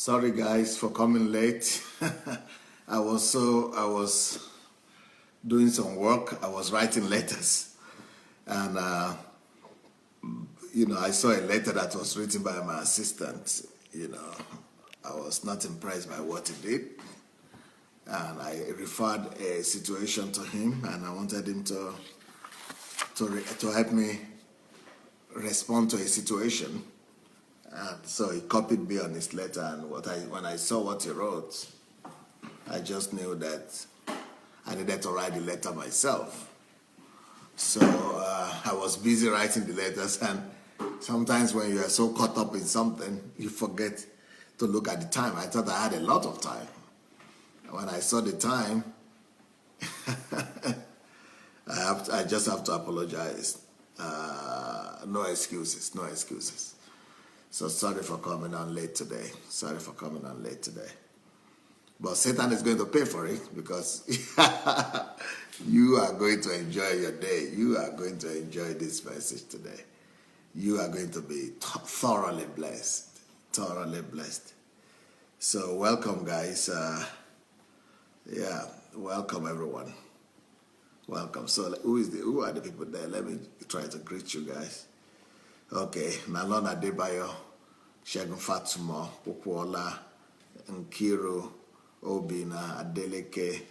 Sorry guys for coming late. I was doing some work. I was writing letters, and I saw a letter that was written by my assistant. I was not impressed by what he did, and I referred a situation to him, and I wanted him to help me respond to a situation. And so he copied me on his letter, and when I saw what he wrote, I just knew that I needed to write the letter myself. So I was busy writing the letters, and sometimes when you are so caught up in something, you forget to look at the time. I thought I had a lot of time. When I saw the time, I just have to apologize. No excuses, no excuses. So sorry for coming on late today. But Satan is going to pay for it, because you are going to enjoy your day. You are going to enjoy this message today. You are going to be thoroughly blessed. So welcome, guys. Welcome everyone. Welcome. So who are the people there? Let me try to greet you guys. Okay, Nalon Adebayo, Shegun Fatuma, Popola, Nkiru, Obina, Adeleke,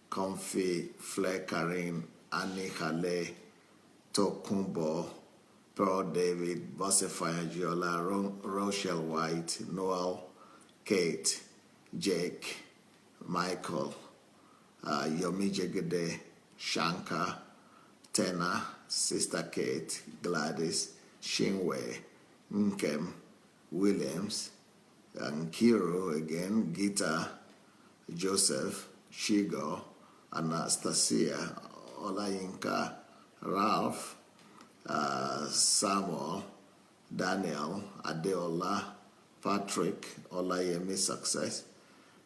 Comfy, Flair Karin, Annie Hale, Tokumbo, Pearl David, Bosse Fayagiola, Rochelle White, Noel, Kate, Jake, Michael, Yomi Jegede, Shanka, Tena, Sister Kate, Gladys, Shinwe, Nkem, Williams, Nkiru again, Gita, Joseph, Shigo, Anastasia, Olayinka, Ralph, Samuel, Daniel, Adeola, Patrick, Olayemi Success,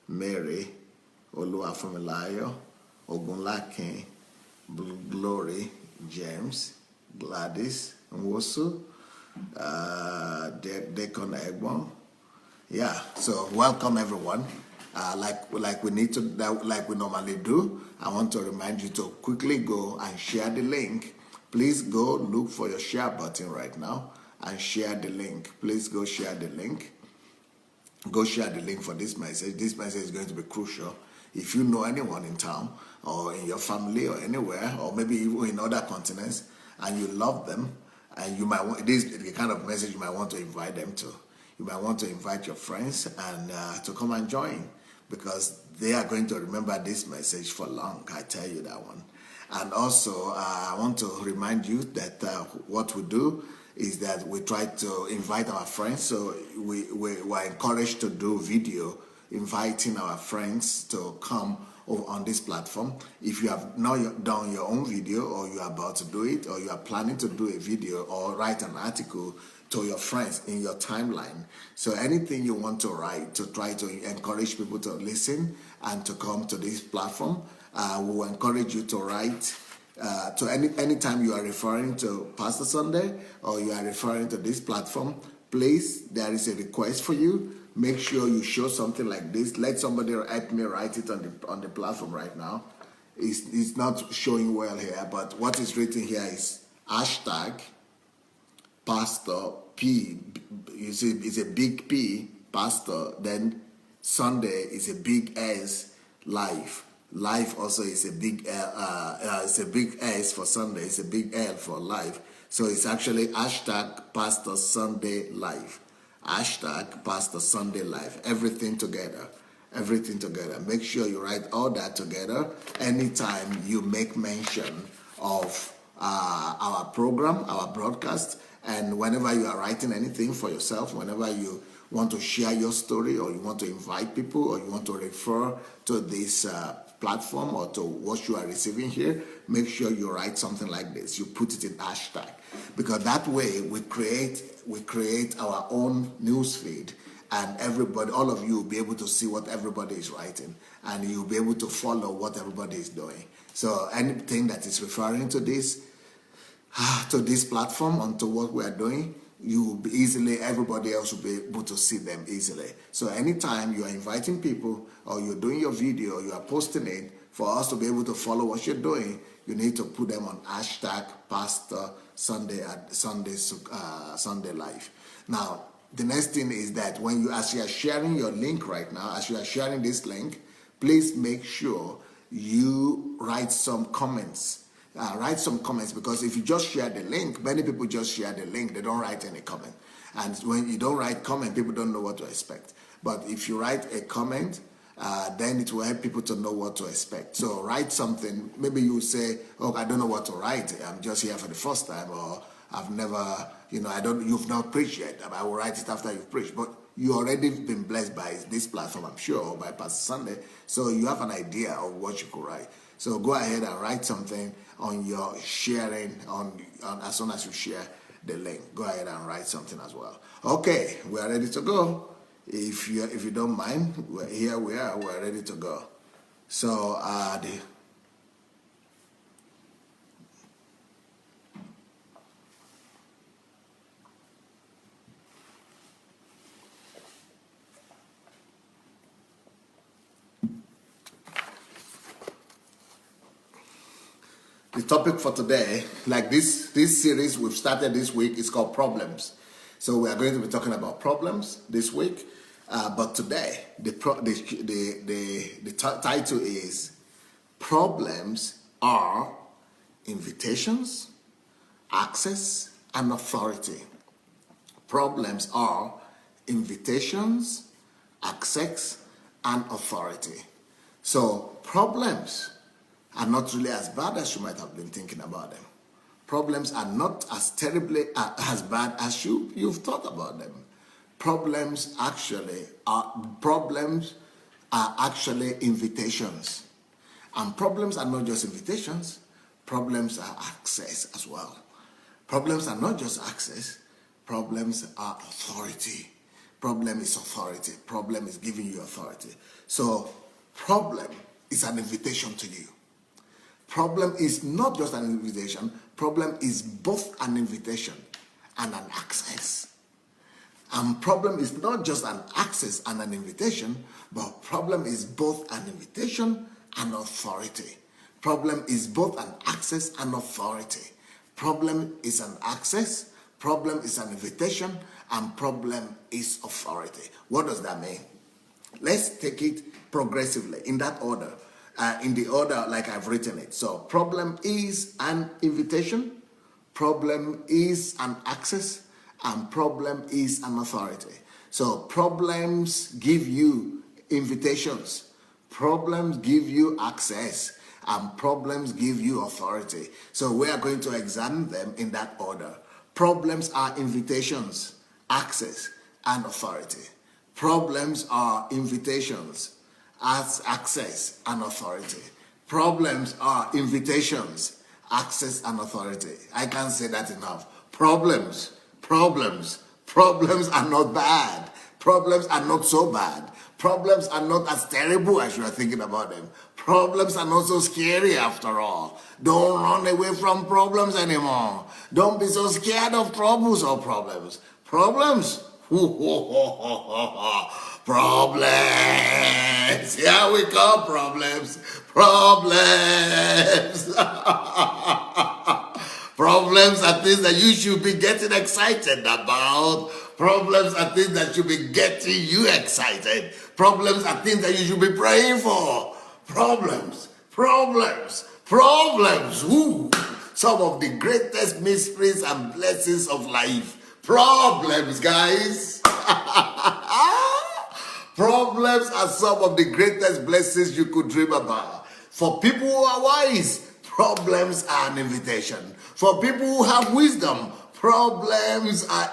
Mary, Oluwafamilayo, Ogunlakin, Glory, James, Gladys, Nwosu, Deacon Egbon. Yeah, so welcome everyone. Like we normally do, I want to remind you to quickly go and share the link. Please go look for your share button right now and share the link. Please go share the link. Go share the link for this message. This message is going to be crucial. If you know anyone in town or in your family or anywhere, or maybe even in other continents, and you love them, and you might want, this is the kind of message you might want to invite them to. You might want to invite your friends and to come and join, because they are going to remember this message for long. I tell you that one. And also, I want to remind you that what we do is that we try to invite our friends. So we were encouraged to do video, inviting our friends to come on this platform. If you have not done your own video, or you are about to do it, or you are planning to do a video or write an article to your friends in your timeline. So anything you want to write to try to encourage people to listen and to come to this platform, we will encourage you to write to anytime you are referring to Pastor Sandey or you are referring to this platform. Please, there is a request for you. Make sure you show something like this. Let somebody help me write it on the platform right now. It's not showing well here, but what is written here is hashtag Pastor P. You see, it's a big P, Pastor. Then Sunday is a big S, Life. Life also is a big L. It's a big S for Sunday. It's a big L for life. So it's actually hashtag Pastor Sunday Life. Hashtag Pastor Sunday Life. Everything together. Everything together. Make sure you write all that together anytime you make mention of our program, our broadcast, and whenever you are writing anything for yourself, whenever you want to share your story, or you want to invite people, or you want to refer to this platform or to what you are receiving here, make sure you write something like this. You put it in hashtag, because that way we create our own news feed, and everybody, all of you will be able to see what everybody is writing, and you'll be able to follow what everybody is doing. So anything that is referring to this platform, onto what we are doing, everybody else will be able to see them easily. So anytime you are inviting people or you're doing your video, you are posting it, for us to be able to follow what you're doing, you need to put them on hashtag Pastor Sandey at Sunday Life. Now, the next thing is that as you are sharing your link right now, as you are sharing this link, please make sure you write some comments. Because if you just share the link, many people just share the link, they don't write any comment. And when you don't write comment, people don't know what to expect. But if you write a comment, then it will help people to know what to expect. So write something. Maybe you say, "Oh, I don't know what to write. I'm just here for the first time," or "I've never, you've not preached yet. I will write it after you've preached." But you already been blessed by this platform, I'm sure, or by Pastor Sandey. So you have an idea of what you could write. So go ahead and write something on your sharing on as soon as you share the link. Go ahead and write something as well. Okay, we are ready to go. If you don't mind, here we are. We're ready to go. So the topic for today, like this series we've started this week, is called Problems. So we are going to be talking about problems this week. But today, the title is Problems Are Invitations, Access, and Authority. Problems are invitations, access, and authority. So problems are not really as bad as you might have been thinking about them. Problems are not as terribly as bad as you've thought about them. Problems are actually invitations. And problems are not just invitations, problems are access as well. Problems are not just access, problems are authority. Problem is authority. Problem is giving you authority. So problem is an invitation to you. Problem is not just an invitation, problem is both an invitation and an access. And problem is not just an access and an invitation, but problem is both an invitation and authority. Problem is both an access and authority. Problem is an access, problem is an invitation, and problem is authority. What does that mean? Let's take it progressively in that order, in the order like I've written it. So problem is an invitation, problem is an access, and problem is an authority. So problems give you invitations, problems give you access, and problems give you authority. So we are going to examine them in that order. Problems are invitations, access, and authority. Problems are invitations, access, and authority. Problems are invitations, access, and authority. I can't say that enough. Problems are not bad. Problems are not so bad. Problems are not as terrible as you are thinking about them. Problems are not so scary after all. Don't run away from problems anymore. Don't be so scared of troubles or problems. Problems. Problems. Here we go, problems. Problems. Problems are things that you should be getting excited about. Problems are things that should be getting you excited. Problems are things that you should be praying for. Problems. Ooh. Some of the greatest mysteries and blessings of life. Problems, guys. Problems are some of the greatest blessings you could dream about. For people who are wise, problems are an invitation. For people who have wisdom, problems are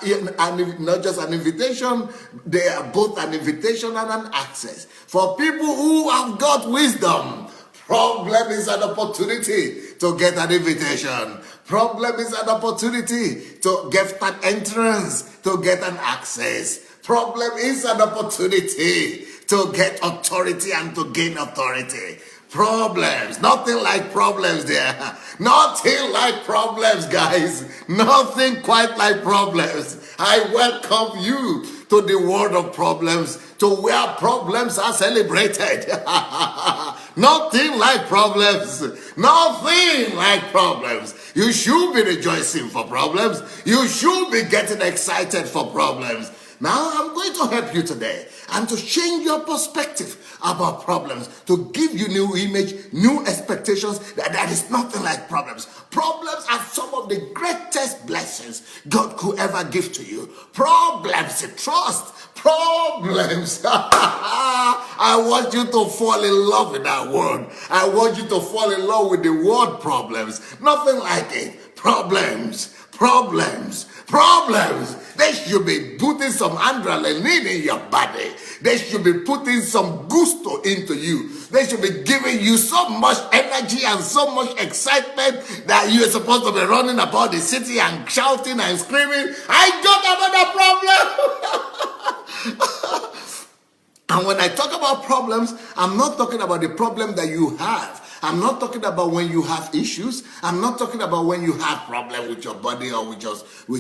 not just an invitation, they are both an invitation and an access. For people who have got wisdom, problem is an opportunity to get an invitation. Problem is an opportunity to get an entrance, to get an access. Problem is an opportunity to get authority and to gain authority. Problems. Nothing like problems there. Nothing like problems, guys. Nothing quite like problems. I welcome you to the world of problems, to where problems are celebrated. Nothing like problems. Nothing like problems. You should be rejoicing for problems. You should be getting excited for problems. Now I'm going to help you today and to change your perspective about problems, to give you new image, new expectations, that is nothing like problems. Problems are some of the greatest blessings God could ever give to you. Problems, trust, problems. I want you to fall in love with that word. I want you to fall in love with the word problems. Nothing like it. Problems, problems, problems. They should be putting some adrenaline in your body. They should be putting some gusto into you. They should be giving you so much energy and so much excitement that you are supposed to be running about the city and shouting and screaming, I got another problem. And when I talk about problems, I'm not talking about the problem that you have. I'm not talking about when you have issues. I'm not talking about when you have problem with your body or with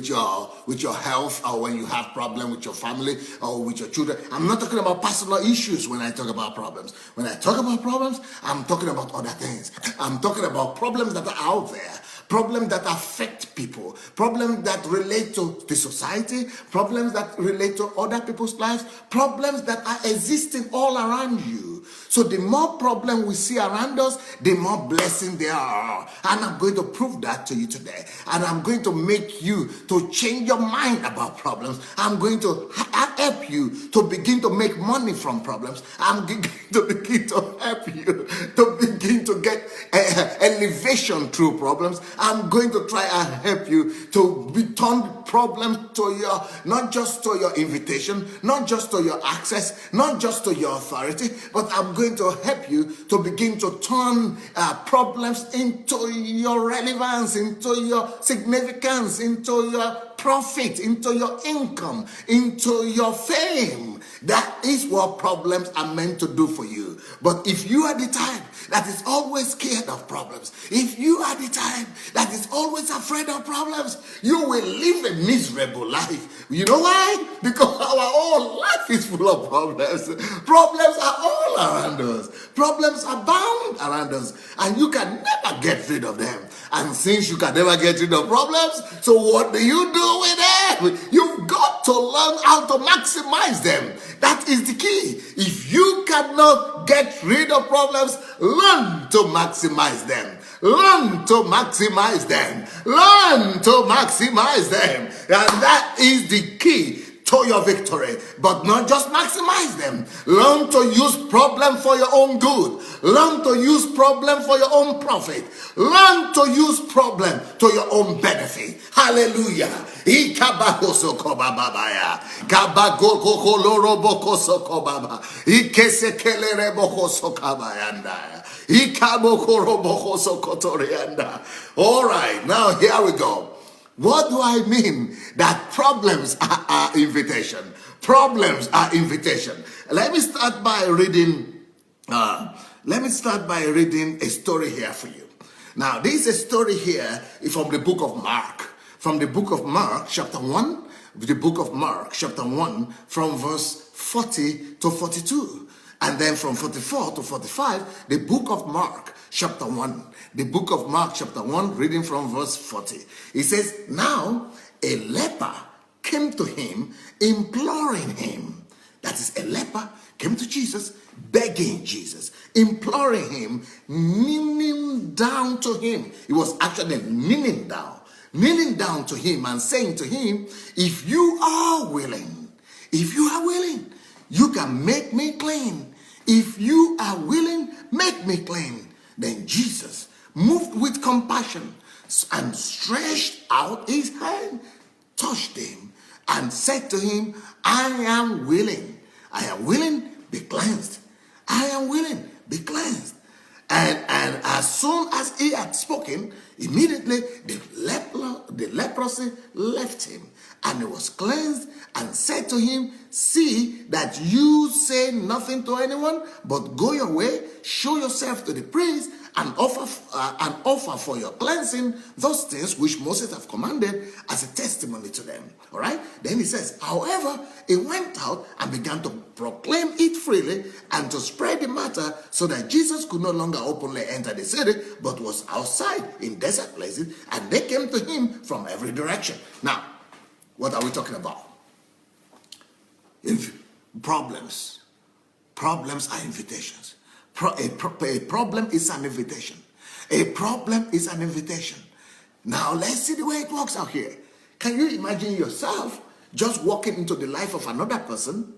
your health, or when you have problem with your family or with your children. I'm not talking about personal issues when I talk about problems. When I talk about problems, I'm talking about other things. I'm talking about problems that are out there. Problems that affect people, problems that relate to the society, problems that relate to other people's lives, problems that are existing all around you. So the more problem we see around us, the more blessing there are. And I'm going to prove that to you today. And I'm going to make you to change your mind about problems. I'm going to help you to begin to make money from problems. I'm going to begin to help you to begin to get elevation through problems. I'm going to try and help you to return problems to your, not just to your invitation, not just to your access, not just to your authority, but I'm going to help you to begin to turn problems into your relevance, into your significance, into your profit, into your income, into your fame. That is what problems are meant to do for you. But if you are the type that is always scared of problems, if you are the type that is always afraid of problems, you will live a miserable life. You know why? Because our whole life is full of problems. Problems are all around us. Problems are bound around us, and you can never get rid of them. And since you can never get rid of problems, so what do you do with them? You've got to learn how to maximize them. That is the key. If you cannot get rid of problems, learn to maximize them. Learn to maximize them. Learn to maximize them. And that is the key to your victory. But not just maximize them. Learn to use problem for your own good. Learn to use problem for your own profit. Learn to use problem to your own benefit. Hallelujah. All right, now here we go. What do I mean that problems are invitation? Problems are invitation. Let me start by reading a story here for you. Now, this is a story here from the book of Mark. From the book of Mark, chapter 1, the book of Mark, chapter 1, from verse 40 to 42. And then from 44 to 45, the book of Mark, chapter 1. The book of Mark, chapter 1, reading from verse 40. It says, now a leper came to him, imploring him. That is, a leper came to Jesus, begging Jesus, imploring him, kneeling down to him. He was actually kneeling down to him and saying to him, if you are willing, you can make me clean. If you are willing, make me clean. Then Jesus, moved with compassion and stretched out his hand, touched him, and said to him, I am willing, be cleansed. I am willing, be cleansed. And as as soon as he had spoken, immediately the leprosy left him, and he was cleansed, and said to him, see that you say nothing to anyone, but go your way, show yourself to the priest, and offer for your cleansing those things which Moses have commanded as a testimony to them. All right. Then he says, however, he went out and began to proclaim it freely and to spread the matter, so that Jesus could no longer openly enter the city, but was outside in desert places, and they came to him from every direction. Now, what are we talking about? Problems. Problems are invitations. A problem is an invitation. A problem is an invitation. Now let's see the way it works out here. Can you imagine yourself just walking into the life of another person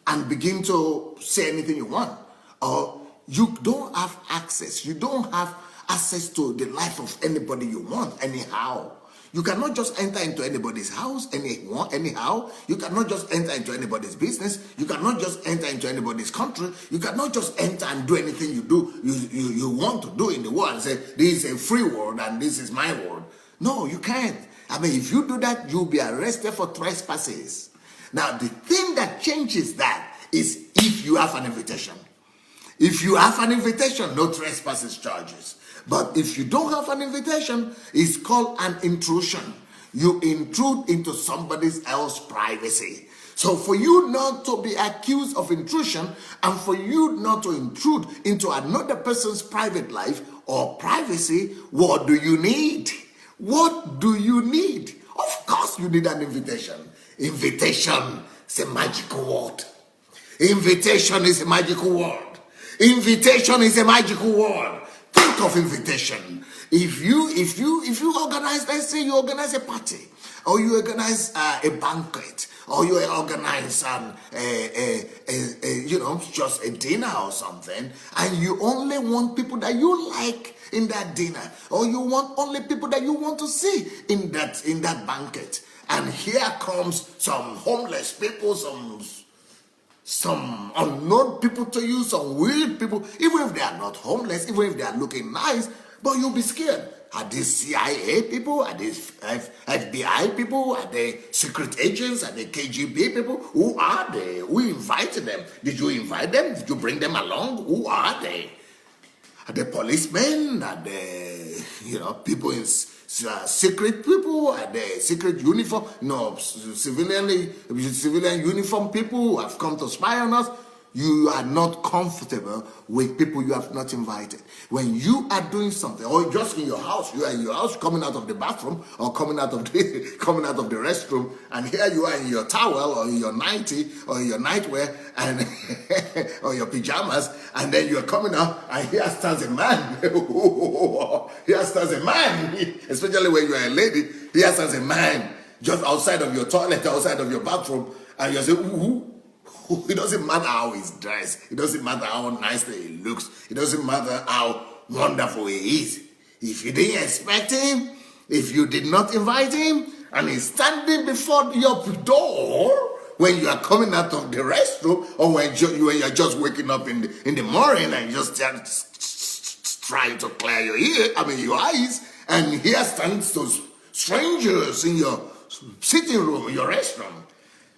and begin to say anything you want? Or you don't have access. You don't have access to the life of anybody you want anyhow. You cannot just enter into anybody's house anyhow. You cannot just enter into anybody's business. You cannot just enter into anybody's country. You cannot just enter and do anything you want to do in the world and say, this is a free world and this is my world. No, you can't. I mean, if you do that, you'll be arrested for trespasses. Now, the thing that changes that is if you have an invitation. If you have an invitation, no trespasses charges. But if you don't have an invitation, it's called an intrusion. You intrude into somebody else's privacy. So for you not to be accused of intrusion, and for you not to intrude into another person's private life or privacy, what do you need? What do you need? Of course you need an invitation. Invitation is a magical word. Invitation is a magical word. Invitation is a magical word. Think of invitation. If you organize, let's say you organize a party, or you organize a banquet, or you organize just a dinner or something, and you only want people that you like in that dinner, or you want only people that you want to see in that banquet, and here comes some homeless people, some unknown people to you, some weird people, even if they are not homeless, even if they are looking nice, but you'll be scared. Are these CIA people? Are these FBI people? Are they secret agents? Are they KGB people? Who are they? Who invited them? Did you invite them? Did you bring them along? Who are they? Are they policemen? Are they, people in secret people? Are they secret uniform? No, civilian uniform people who have come to spy on us. You are not comfortable with people you have not invited. When you are doing something, or just in your house, you are in your house, coming out of the bathroom, or coming out of the restroom, and here you are in your towel, or in your nightie, or in your nightwear, and or your pajamas, and then you are coming out, and here stands a man. Here stands a man, especially when you are a lady. Here stands a man just outside of your toilet, outside of your bathroom, and you say, ooh. It doesn't matter how he's dressed. It doesn't matter how nicely he looks. It doesn't matter how wonderful he is. If you didn't expect him, if you did not invite him, and he's standing before your door when you are coming out of the restroom, or when you're just waking up in the morning and just trying to clear your eyes, and here stands those strangers in your sitting room, in your restaurant.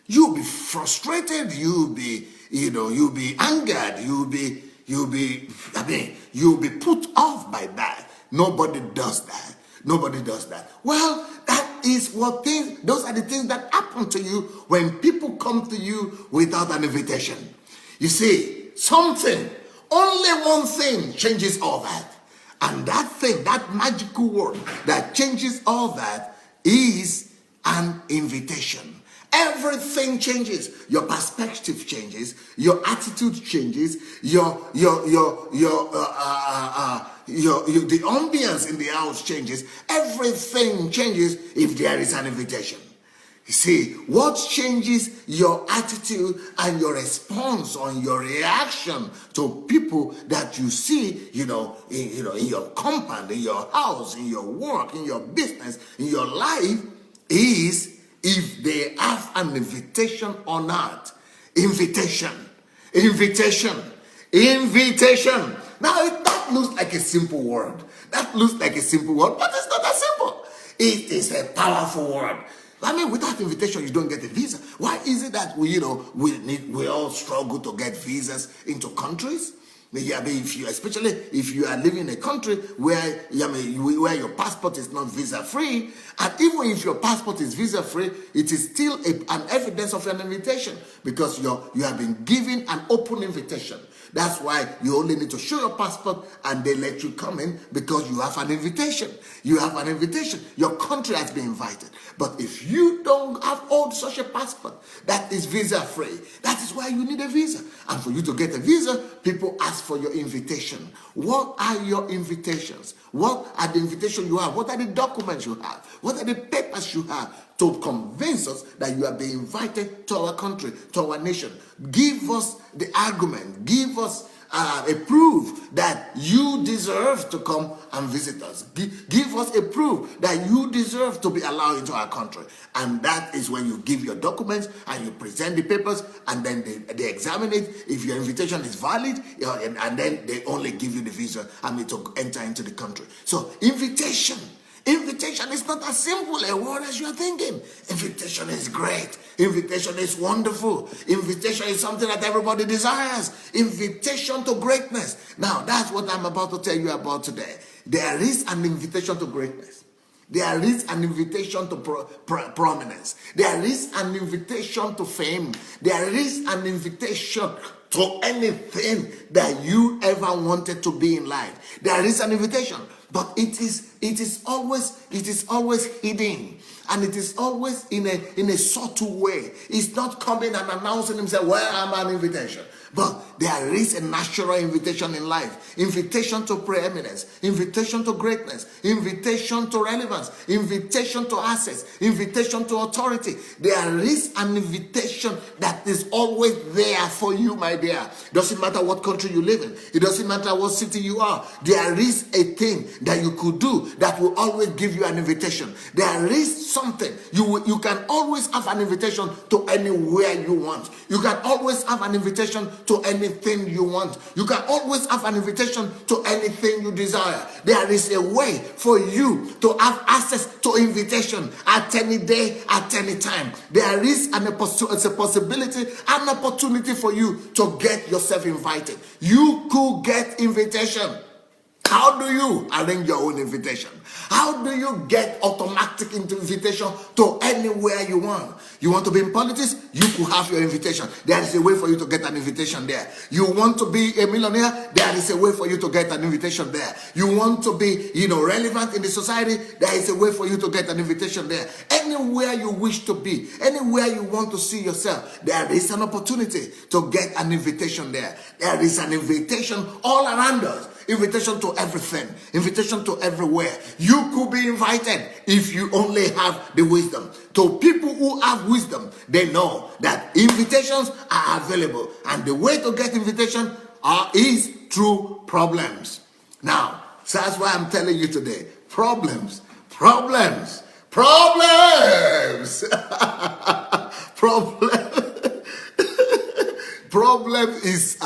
You'll be frustrated, you'll be angered, you'll be put off by that. Nobody does that. Nobody does that. Well, those are the things that happen to you when people come to you without an invitation. You see, only one thing changes all that. And that thing, that magical word that changes all that is an invitation. Everything changes. Your perspective changes. Your attitude changes. The ambience in the house changes. Everything changes if there is an invitation. You see, what changes your attitude and your response on your reaction to people that you see, in your compound, in your house, in your work, in your business, in your life, is if they have an invitation or not. Invitation. Now, that That looks like a simple word. That looks like a simple word, but it's not that simple. It is a powerful word. I mean, without invitation, you don't get a visa. Why is it that we all struggle to get visas into countries? Yeah, especially if you are living in a country where where your passport is not visa free, and even if your passport is visa free, it is still an evidence of an invitation because you have been given an open invitation. That's why you only need to show your passport and they let you come in because you have an invitation. You have an invitation. Your country has been invited. But if you don't have such a passport that is visa free, that is why you need a visa. And for you to get a visa, people ask for your invitation. What are your invitations? What are the invitations you have? What are the documents you have? What are the papers you have to convince us that you are being invited to our country, to our nation? Give us the argument. Give us a proof that you deserve to come and visit us. Give us a proof that you deserve to be allowed into our country. And that is when you give your documents and you present the papers, and then they examine it. If your invitation is valid, and then they only give you the visa to enter into the country. So invitation is not as simple a word as you are thinking. Invitation is great. Invitation is wonderful. Invitation is something that everybody desires. Invitation to greatness. Now, that's what I'm about to tell you about today. There is an invitation to greatness. There is an invitation to prominence. There is an invitation to fame. There is an invitation to anything that you ever wanted to be in life. There is an invitation, but it is always hidden, and it is always in a subtle way. It's not coming and announcing himself, well, I'm an invitation. But there is a natural invitation in life. Invitation to preeminence. Invitation to greatness. Invitation to relevance. Invitation to access. Invitation to authority. There is an invitation that is always there for you, my dear. Doesn't matter what country you live in. It doesn't matter what city you are. There is a thing that you could do that will always give you an invitation. There is something. You can always have an invitation to anywhere you want. You can always have an invitation to anything you want. You can always have an invitation to anything you desire. There is a way for you to have access to invitation at any day, at any time. There is a possibility, an opportunity for you to get yourself invited. You could get invitation. How do you arrange your own invitation? How do you get automatic invitation to anywhere you want? You want to be in politics? You could have your invitation. There is a way for you to get an invitation there. You want to be a millionaire? There is a way for you to get an invitation there. You want to be, relevant in the society? There is a way for you to get an invitation there. Anywhere you wish to be, anywhere you want to see yourself, there is an opportunity to get an invitation there. There is an invitation all around us. Invitation to everything. Invitation to everywhere. You could be invited if you only have the wisdom. To people who have wisdom, they know that invitations are available. And the way to get invitation is through problems. Now, so that's why I'm telling you today. Problems. Problems. Problem is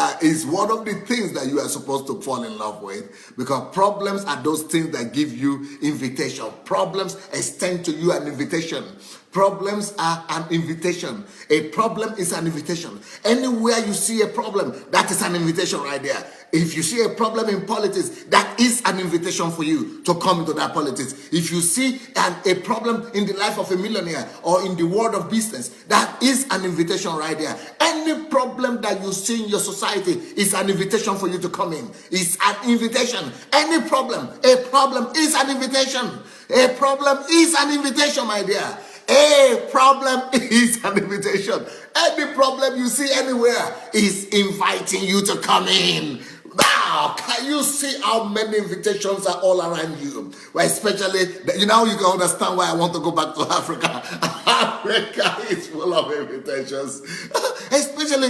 one of the things that you are supposed to fall in love with, because problems are those things that give you invitation. Problems extend to you an invitation. Problems are an invitation. A problem is an invitation. Anywhere you see a problem, that is an invitation right there. If you see a problem in politics, that is an invitation for you to come into that politics. If you see a problem in the life of a millionaire or in the world of business, that is an invitation right there. Any problem that you see in your society is an invitation for you to come in. It's an invitation. Any problem, a problem is an invitation. A problem is an invitation, my dear. A problem is an invitation. Any problem you see anywhere is inviting you to come in. Now, can you see how many invitations are all around you? Well, especially, you can understand why I want to go back to Africa. Africa is full of invitations. Especially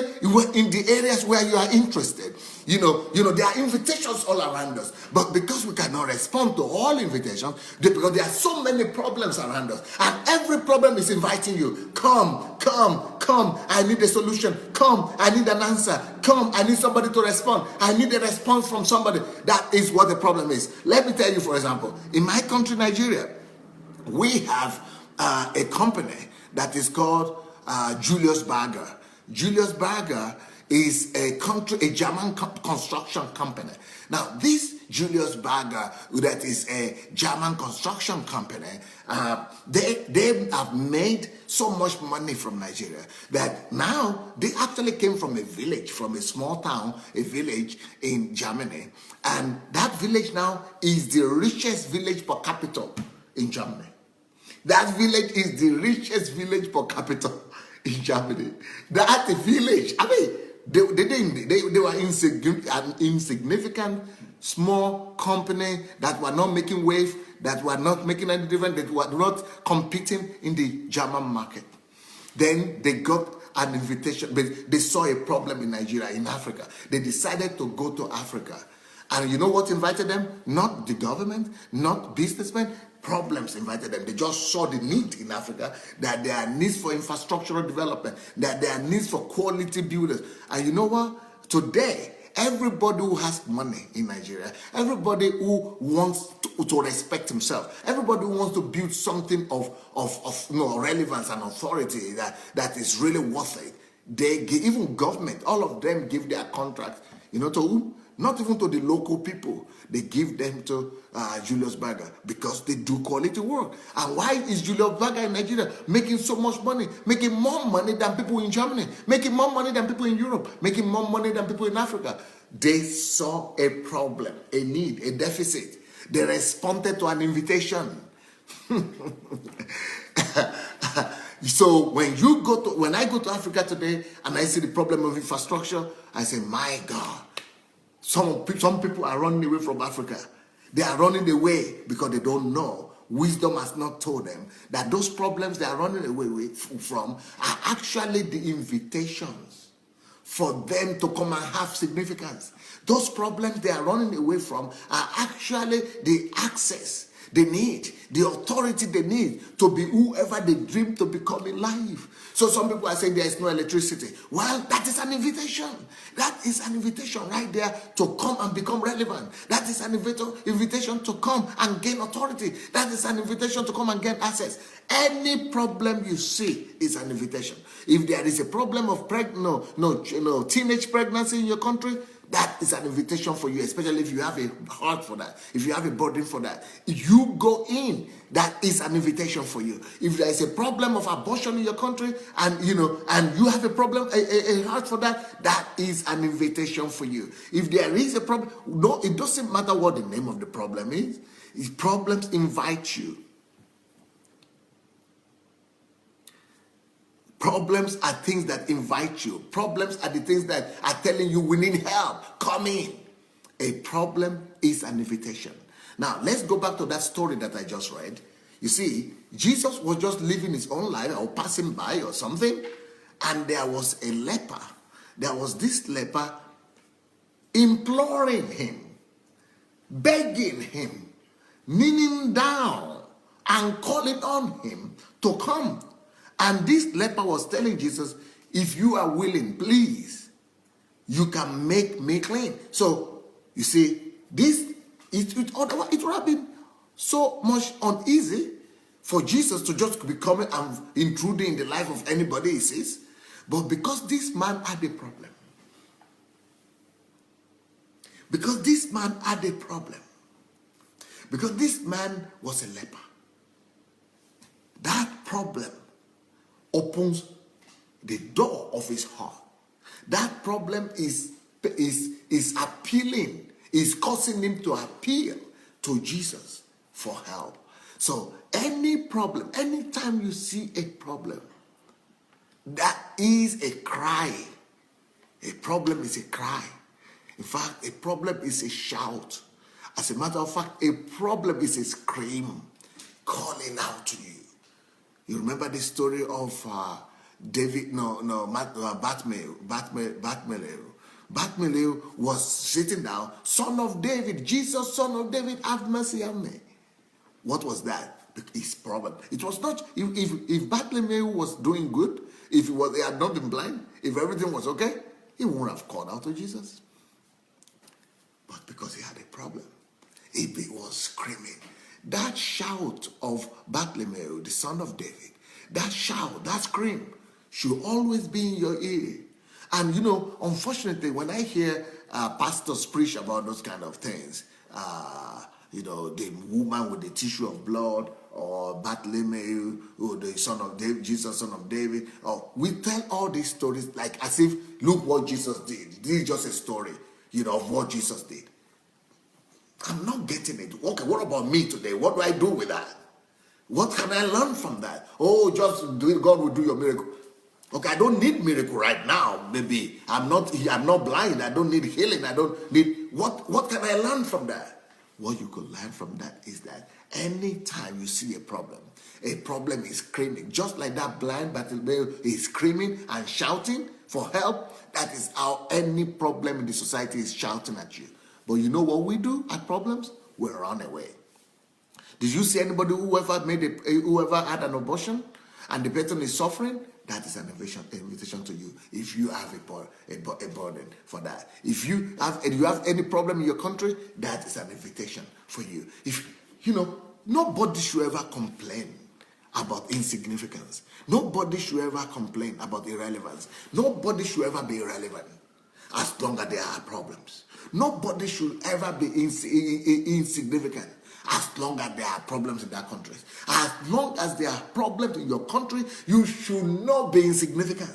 in the areas where you are interested. There are invitations all around us. But because we cannot respond to all invitations, because there are so many problems around us, and every problem is inviting you. Come, come, come. I need a solution. Come, I need an answer. Come, I need somebody to respond. I need a response from somebody. That is what the problem is. Let me tell you, for example, in my country, Nigeria, we have a company that is called Julius Berger. Julius Berger is a German construction company. Now, this Julius Berger, that is a German construction company, they have made so much money from Nigeria that now they actually came from a village, from a small town, a village in Germany. And that village now is the richest village per capita in Germany. That village is the richest village per capita in Germany. That village, I mean, they were an insignificant, small company that were not making wave, that were not making any difference, that were not competing in the German market. Then they got an invitation, but they saw a problem in Nigeria, in Africa. They decided to go to Africa. And you know what invited them? Not the government, not businessmen. Problems invited them. They just saw the need in Africa, that there are needs for infrastructural development, that there are needs for quality builders. And you know what? Today, everybody who has money in Nigeria, everybody who wants to respect himself, everybody who wants to build something of relevance and authority that is really worth it, they give, even government, all of them give their contracts, to whom? Not even to the local people. They give them to Julius Berger because they do quality work. And why is Julius Berger in Nigeria making so much money? Making more money than people in Germany. Making more money than people in Europe. Making more money than people in Africa. They saw a problem, a need, a deficit. They responded to an invitation. So when I go to Africa today and I see the problem of infrastructure, I say, my God. Some people are running away from Africa. They are running away because they don't know. Wisdom has not told them that those problems they are running away from are actually the invitations for them to come and have significance. Those problems they are running away from are actually the access they need, the authority they need to be whoever they dream to become in life. So some people are saying there is no electricity. Well, that is an invitation. That is an invitation right there to come and become relevant. That is an invitation to come and gain authority. That is an invitation to come and gain access. Any problem you see is an invitation. If there is a problem of teenage pregnancy in your country, that is an invitation for you, especially if you have a heart for that, if you have a burden for that. You go in, that is an invitation for you. If there is a problem of abortion in your country and you have a problem, a heart for that, that is an invitation for you. If there is a problem, no, it doesn't matter what the name of the problem is. Problems invite you. Problems are things that invite you. Problems are the things that are telling you we need help. Come in. A problem is an invitation. Now, let's go back to that story that I just read. You see, Jesus was just living his own life or passing by or something, and there was a leper. There was this leper imploring him, begging him, kneeling down and calling on him to come. And this leper was telling Jesus, if you are willing, please, you can make me clean. So, you see, it would have been so much uneasy for Jesus to just be coming and intruding in the life of anybody he sees. But because this man had a problem, because this man was a leper, that problem opens the door of his heart. That problem is appealing, is causing him to appeal to Jesus for help. So any problem, anytime you see a problem, that is a cry. A problem is a cry. In fact, a problem is a shout. As a matter of fact, a problem is a scream calling out to you. You remember the story of Batman, Bartholomew was sitting down, son of David, Jesus, son of David, have mercy on me. What was that? His problem. It was not, if Bartholomew was doing good, if he had not been blind, if everything was okay, he wouldn't have called out to Jesus. But because he had a problem, he was screaming. That shout of Bartholomew, the son of David, that shout, that scream, should always be in your ear. And unfortunately, when I hear pastors preach about those kind of things, the woman with the tissue of blood, or Bartholomew, or the son of David, Jesus, son of David, or we tell all these stories like as if, look what Jesus did. This is just a story, of what Jesus did. I'm not getting it. Okay, what about me today? What do I do with that? What can I learn from that? Oh, just God will do your miracle. Okay, I don't need miracle right now, baby. I'm not blind. I don't need healing. I don't need what can I learn from that? What you could learn from that is that anytime you see a problem is screaming. Just like that blind Bartholomew is screaming and shouting for help, that is how any problem in the society is shouting at you. But you know what we do at problems? We run away. Did you see anybody whoever had an abortion and the person is suffering? That is an invitation to you. If you have a burden for that, if you have any problem in your country, that is an invitation for you. If nobody should ever complain about insignificance. Nobody should ever complain about irrelevance. Nobody should ever be irrelevant as long as there are problems. Nobody should ever be insignificant as long as there are problems in their countries. As long as there are problems in your country, you should not be insignificant.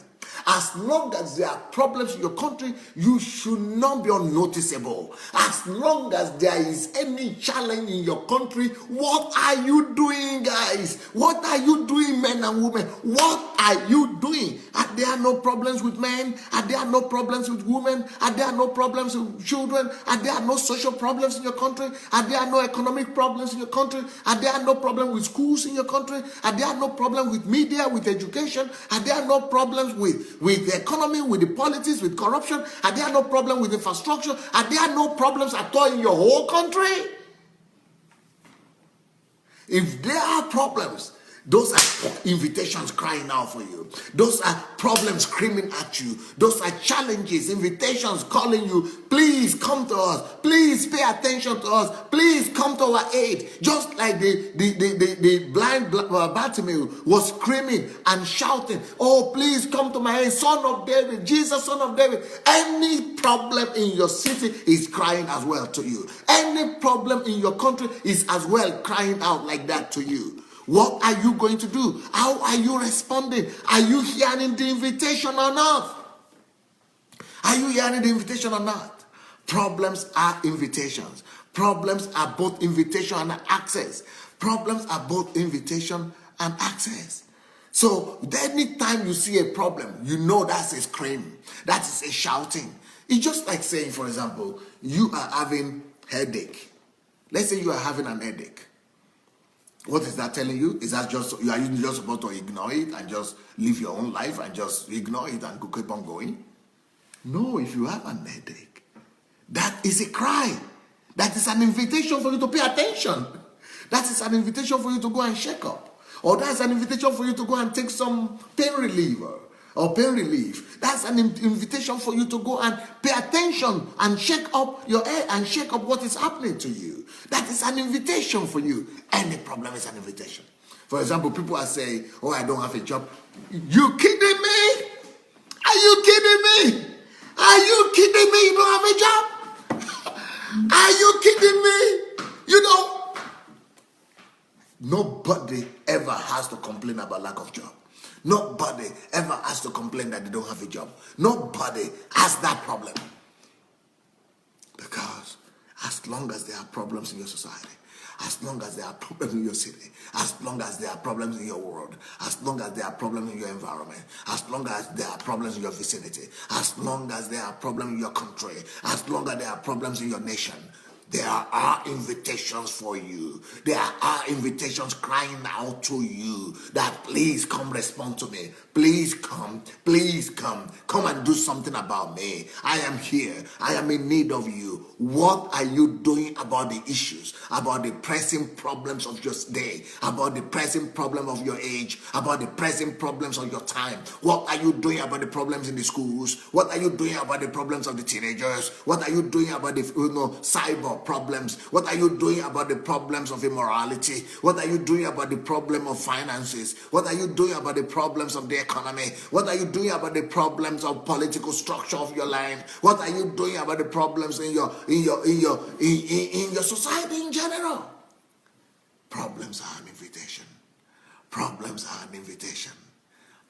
As long as there are problems in your country, you should not be unnoticeable. As long as there is any challenge in your country, what are you doing, guys? What are you doing, men and women? What are you doing? Are there no problems with men? Are there no problems with women? Are there no problems with children? Are there no social problems in your country? Are there no economic problems in your country? Are there no problems with schools in your country? Are there no problems with media, with education? Are there no problems with the economy, with the politics, with corruption? Are there no problem with infrastructure? Are there no problems at all in your whole country? If there are problems, those are invitations crying out for you. Those are problems screaming at you. Those are challenges, invitations calling you. Please come to us. Please pay attention to us. Please come to our aid. Just like the blind Bartholomew was screaming and shouting, oh, please come to my aid, son of David, Jesus, son of David. Any problem in your city is crying as well to you. Any problem in your country is as well crying out like that to you. What are you going to do? How are you responding? Are you hearing the invitation or not? Are you hearing the invitation or not? Problems are invitations. Problems are both invitation and access. Problems are both invitation and access. So anytime you see a problem, you know that's a scream. That is a shouting. It's just like saying, for example, you are having headache. Let's say you are having an headache. What is that telling you? Is that just you are just supposed to ignore it and just live your own life and just ignore it and keep on going? No, if you have an headache, that is a cry. That is an invitation for you to pay attention. That is an invitation for you to go and check up. Or that's an invitation for you to go and take some pain reliever or pain relief. That's an invitation for you to go and pay attention and check up your head and check up what is happening to you. That is an invitation for you. Any problem is an invitation. For example, people are saying, oh, I don't have a job. You kidding me? Are you kidding me? Are you kidding me? You don't have a job? Are you kidding me? Nobody ever has to complain about lack of job. Nobody ever has to complain that they don't have a job. Nobody has that problem. Because as long as there are problems in your society, as long as there are problems in your city, as long as there are problems in your world, as long as there are problems in your environment, as long as there are problems in your vicinity, as long as there are problems in your country, as long as there are problems in your nation, There are invitations for you. There are invitations crying out to you that please come respond to me. Please come. Please come. Come and do something about me. I am here. I am in need of you. What are you doing about the issues, about the pressing problems of your day, about the pressing problem of your age, about the pressing problems of your time? What are you doing about the problems in the schools? What are you doing about the problems of the teenagers? What are you doing about the cyber problems? What are you doing about the problems of immorality? What are you doing about the problem of finances? What are you doing about the problems of the economy? What are you doing about the problems of political structure of your life? What are you doing about the problems in your society in general? Problems are an invitation. Problems are an invitation.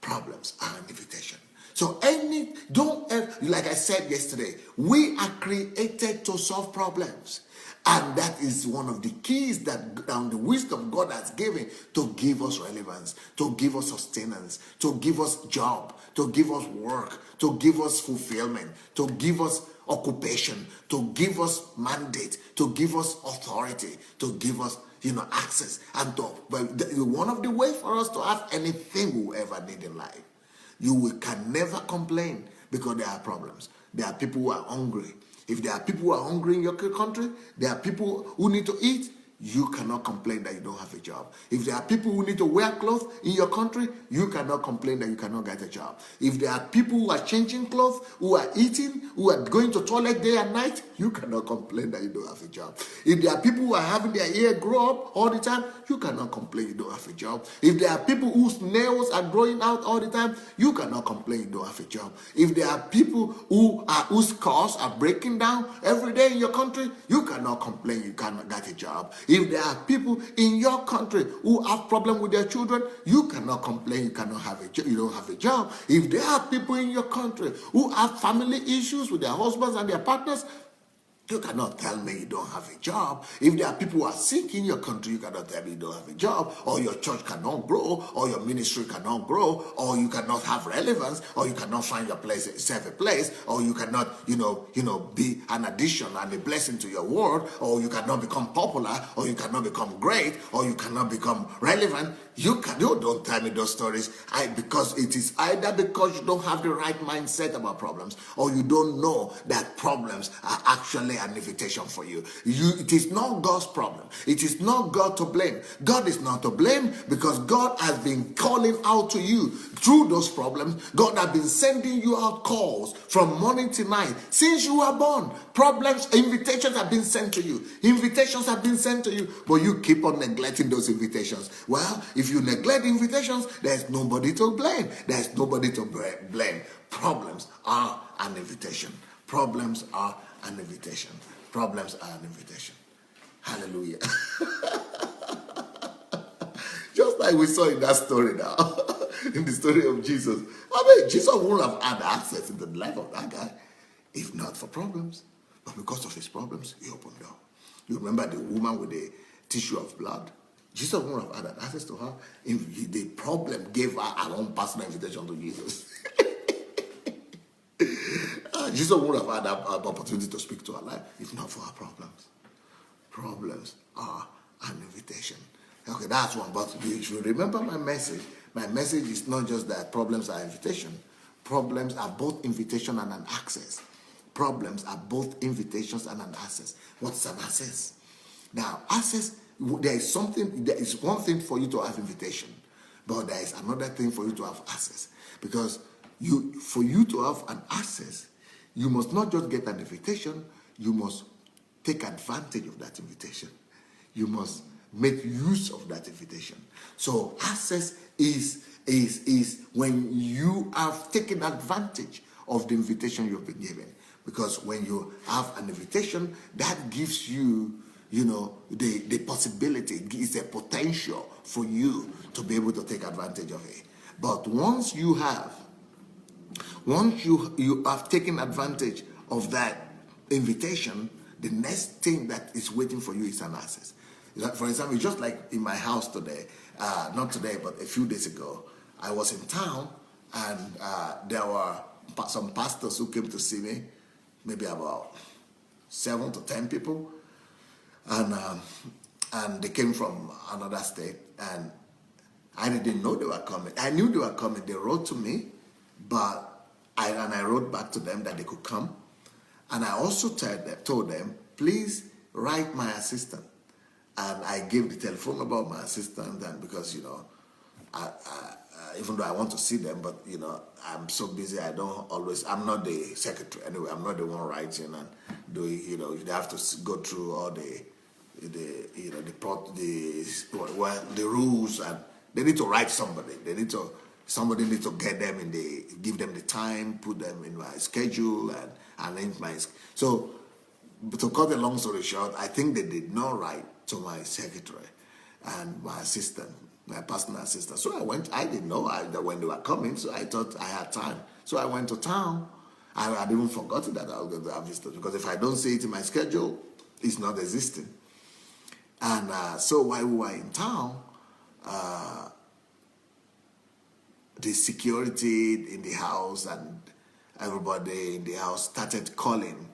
Problems are an invitation. So like I said yesterday, we are created to solve problems. And that is one of the keys that the wisdom God has given to give us relevance, to give us sustenance, to give us job, to give us work, to give us fulfillment, to give us occupation, to give us mandate, to give us authority, to give us access. And one of the ways for us to have anything we will ever need in life, you can never complain because there are problems. There are people who are hungry. If there are people who are hungry in your country, there are people who need to eat, you cannot complain that you don't have a job. If there are people who need to wear clothes in your country, you cannot complain that you cannot get a job. If there are people who are changing clothes, who are eating, who are going to toilet day and night, you cannot complain that you don't have a job. If there are people who are having their hair grow up all the time, you cannot complain you don't have a job. If there are people whose nails are growing out all the time, you cannot complain you don't have a job. If there are people whose cars are breaking down every day in your country, you cannot complain you cannot get a job. If there are people in your country who have problems with their children, you cannot complain you cannot have a job. You don't have a job. If there are people in your country who have family issues with their husbands and their partners, you cannot tell me you don't have a job. If there are people who are sick in your country, you cannot tell me you don't have a job, or your church cannot grow, or your ministry cannot grow, or you cannot have relevance, or you cannot find yourself a place, or you cannot, be an addition and a blessing to your world, or you cannot become popular, or you cannot become great, or you cannot become relevant. You don't tell me those stories. Because it is either because you don't have the right mindset about problems, or you don't know that problems are actually an invitation for you. It is not God's problem. It is not God to blame. God is not to blame because God has been calling out to you through those problems. God has been sending you out calls from morning to night since you were born. Problems, invitations have been sent to you. Invitations have been sent to you, but you keep on neglecting those invitations. Well, if you neglect invitations, there's nobody to blame. There's nobody to blame. Problems are an invitation. Problems are an invitation. Problems are an invitation. Hallelujah. Just like we saw in that story now, in the story of Jesus. Jesus wouldn't have had access into the life of that guy if not for problems. But because of his problems, he opened the door. You remember the woman with the tissue of blood? Jesus wouldn't have had access to her. The problem gave her own personal invitation to Jesus. Jesus would have had that opportunity to speak to her life if not for her problems. Problems are an invitation. Okay, that's one. But if you remember my message is not just that problems are invitation. Problems are both invitation and an access. Problems are both invitations and an access. What's an access? Now, access, there is one thing for you to have invitation, but there is another thing for you to have access. Because for you to have an access, you must not just get an invitation, you must take advantage of that invitation. You must make use of that invitation. So access is when you have taken advantage of the invitation you've been given. Because when you have an invitation, that gives you, the possibility, it's a potential for you to be able to take advantage of it. But once you have taken advantage of that invitation, the next thing that is waiting for you is an access. For example, just like in my house today, not today, but a few days ago, I was in town and there were some pastors who came to see me, maybe about 7 to 10 people. and they came from another state, and I didn't know they were coming. I knew they were coming. They wrote to me, but I wrote back to them that they could come, and I also told them, please write my assistant, and I gave the telephone number of my assistant, and because even though I want to see them, but I'm so busy, I don't always. I'm not the secretary anyway. I'm not the one writing and doing. They have to go through all the rules, and they need to write somebody. Somebody needs to get them give them the time, put them in my schedule, and arrange my. So, to cut a long story short, I think they did not write to my secretary and my assistant, my personal assistant. So I went. I didn't know that when they were coming, so I thought I had time. So I went to town. I had even forgotten that I was going to have visitors, because if I don't see it in my schedule, it's not existing. And so while we were in town, the security in the house and everybody in the house started calling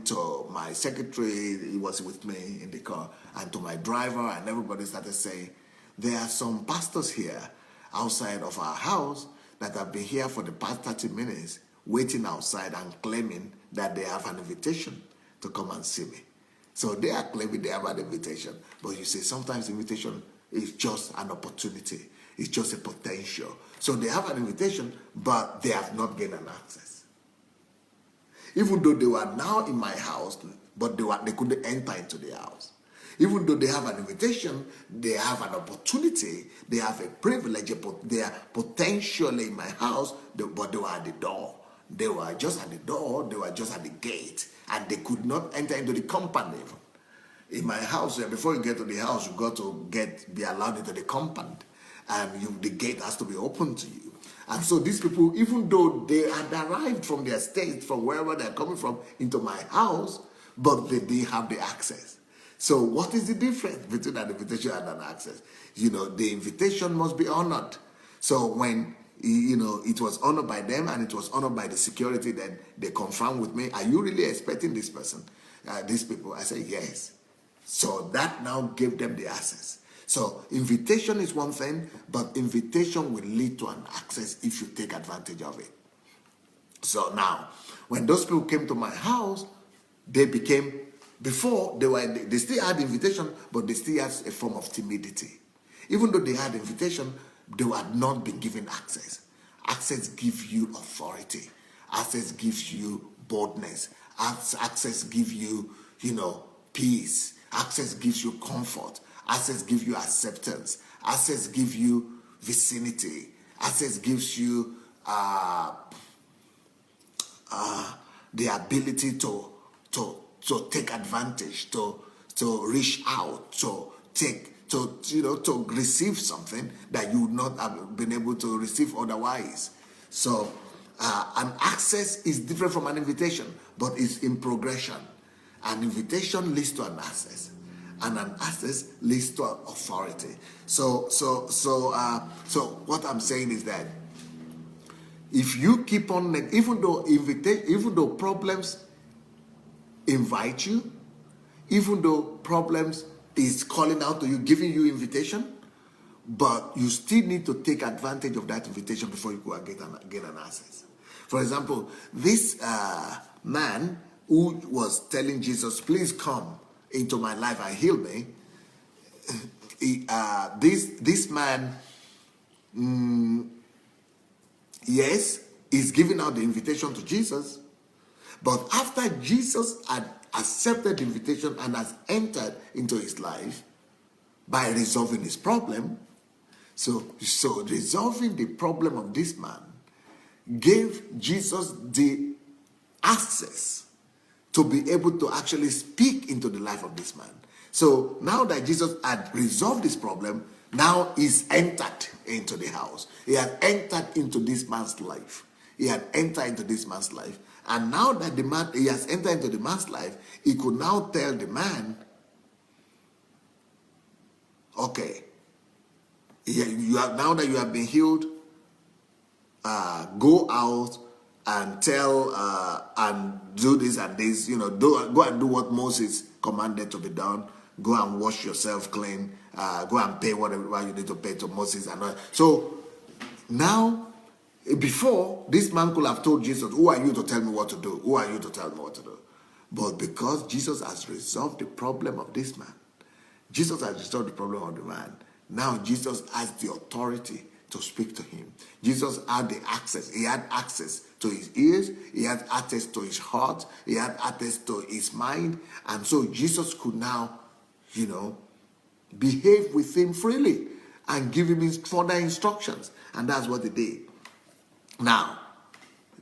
to my secretary. He was with me in the car, and to my driver, and everybody started saying, there are some pastors here outside of our house that have been here for the past 30 minutes waiting outside and claiming that they have an invitation to come and see me. So they are claiming they have an invitation. But you see, sometimes invitation is just an opportunity. It's just a potential. So they have an invitation, but they have not gained an access. Even though they were now in my house, but they couldn't enter into the house. Even though they have an invitation, they have an opportunity, they have a privilege, they are potentially in my house, but they were at the door. They were just at the door, they were just at the gate, and they could not enter into the compound even. In my house, before you get to the house, you got to be allowed into the compound, and the gate has to be open to you. And so these people, even though they had arrived from their state, from wherever they're coming from, into my house, but they didn't have the access. So what is the difference between an invitation and an access? The invitation must be honored. So when it was honored by them and it was honored by the security, then they confirmed with me, are you really expecting this person, these people? I said, yes. So that now gave them the access. So invitation is one thing, but invitation will lead to an access if you take advantage of it. So now, when those people came to my house, they became, before they still had invitation, but they still had a form of timidity. Even though they had invitation, they had not been given access. Access gives you authority. Access gives you boldness. Access gives you, peace. Access gives you comfort. Access gives you acceptance. Access gives you vicinity. Access gives you the ability to take advantage, to reach out, to receive something that you would not have been able to receive otherwise. So an access is different from an invitation, but it's in progression. An invitation leads to an access, and an access leads to an authority. So what I'm saying is that if you keep on, even though problems invite you, even though problems is calling out to you, giving you invitation, but you still need to take advantage of that invitation before you go and get an access. For example, this man who was telling Jesus, please come into my life and heal me, this man, yes, is giving out the invitation to Jesus, but after Jesus had accepted the invitation and has entered into his life by resolving his problem, so resolving the problem of this man gave Jesus the access to be able to actually speak into the life of this man. So now that Jesus had resolved this problem, now he's entered into the house. He had entered into this man's life. He had entered into this man's life. And now that he has entered into the man's life, he could now tell the man, okay, now that you have been healed, go out and tell and do this and this, go and do what Moses commanded to be done. Go and wash yourself clean. Go and pay whatever you need to pay to Moses and all. So now, before, this man could have told Jesus, who are you to tell me what to do? Who are you to tell me what to do? But because Jesus has resolved the problem of this man, Jesus has resolved the problem of the man. Now Jesus has the authority to speak to him. Jesus had the access. He had access to his ears. He had access to his heart. He had access to his mind. And so Jesus could now, behave with him freely and give him further instructions. And that's what he did. Now,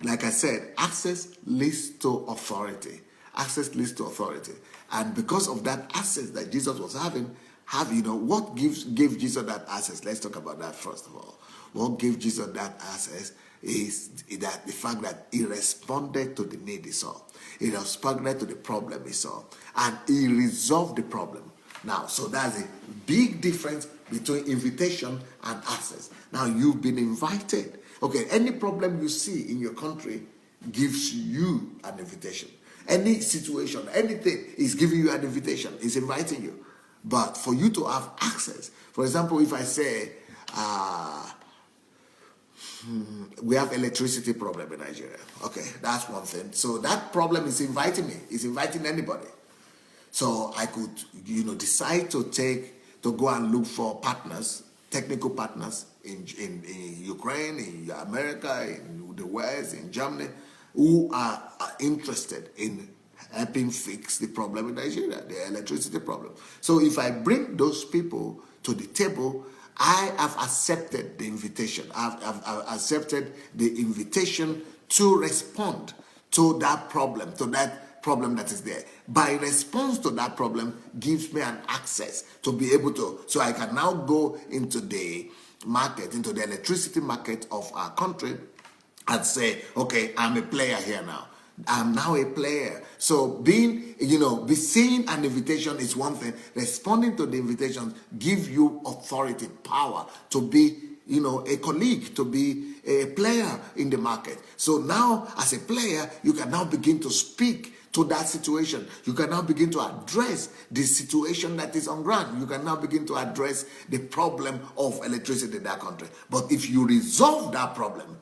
like I said, access leads to authority. Access leads to authority. And because of that access that Jesus was having, what gave Jesus that access? Let's talk about that first of all. What gave Jesus that access is that the fact that he responded to the need he saw. He responded to the problem he saw. And he resolved the problem. Now, so that's a big difference between invitation and access. Now, you've been invited. Okay, any problem you see in your country gives you an invitation. Any situation, anything is giving you an invitation, is inviting you. But for you to have access, for example, if I say, we have electricity problem in Nigeria. Okay, that's one thing. So that problem is inviting me. It's inviting anybody. So I could, decide to go and look for partners, technical partners in Ukraine, in America, in the West, in Germany, who are interested in helping fix the problem in Nigeria, the electricity problem. So if I bring those people to the table, I have accepted the invitation. I've accepted the invitation to respond to that problem that is there. By response to that problem gives me an access to be able to, so I can now go into the market, into the electricity market of our country and say, okay, I'm a player here now. I'm now a player. So seeing an invitation is one thing. Responding to the invitation gives you authority, power to be, a colleague, to be a player in the market. So now, as a player, you can now begin to speak to that situation. You can now begin to address the situation that is on ground. You can now begin to address the problem of electricity in that country. But if you resolve that problem,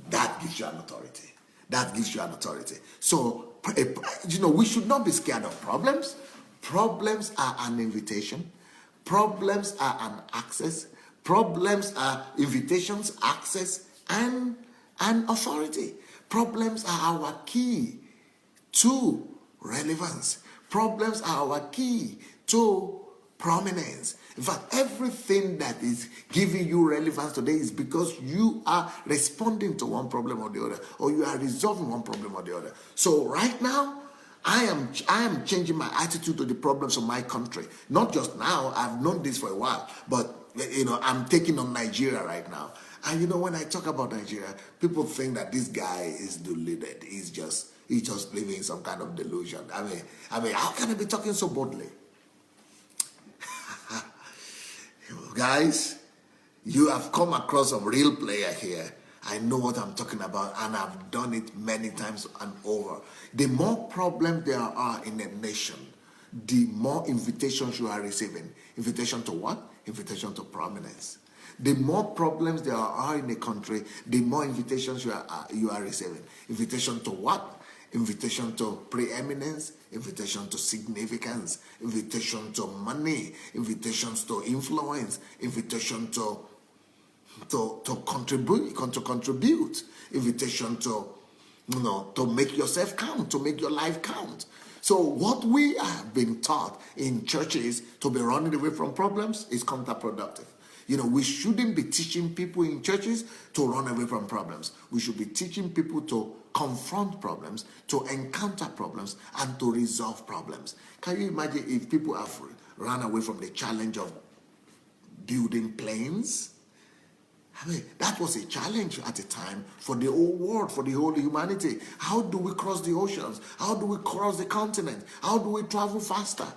that gives you an authority. That gives you an authority. So, we should not be scared of problems. Problems are an invitation. Problems are an access. Problems are invitations, access, and authority. Problems are our key to relevance. Problems are our key to prominence. In fact, everything that is giving you relevance today is because you are responding to one problem or the other, or you are resolving one problem or the other. So right now, I am changing my attitude to the problems of my country. Not just now, I've known this for a while, but I'm taking on Nigeria right now. And when I talk about Nigeria, people think that this guy is deluded. He's just living in some kind of delusion. I mean, how can I be talking so boldly? Guys, you have come across a real player here. I know what I'm talking about, and I've done it many times and over. The more problems there are in a nation, the more invitations you are receiving. Invitation to what? Invitation to prominence. The more problems there are in a country, the more invitations you are receiving. Invitation to what? Invitation to preeminence, invitation to significance, invitation to money, invitations to influence, invitation to contribute, invitation to make yourself count, to make your life count. So what we have been taught in churches to be running away from problems is counterproductive. We shouldn't be teaching people in churches to run away from problems. We should be teaching people to confront problems, to encounter problems, and to resolve problems. Can you imagine if people have run away from the challenge of building planes? That was a challenge at the time for the whole world, for the whole humanity. How do we cross the oceans? How do we cross the continent? How do we travel faster?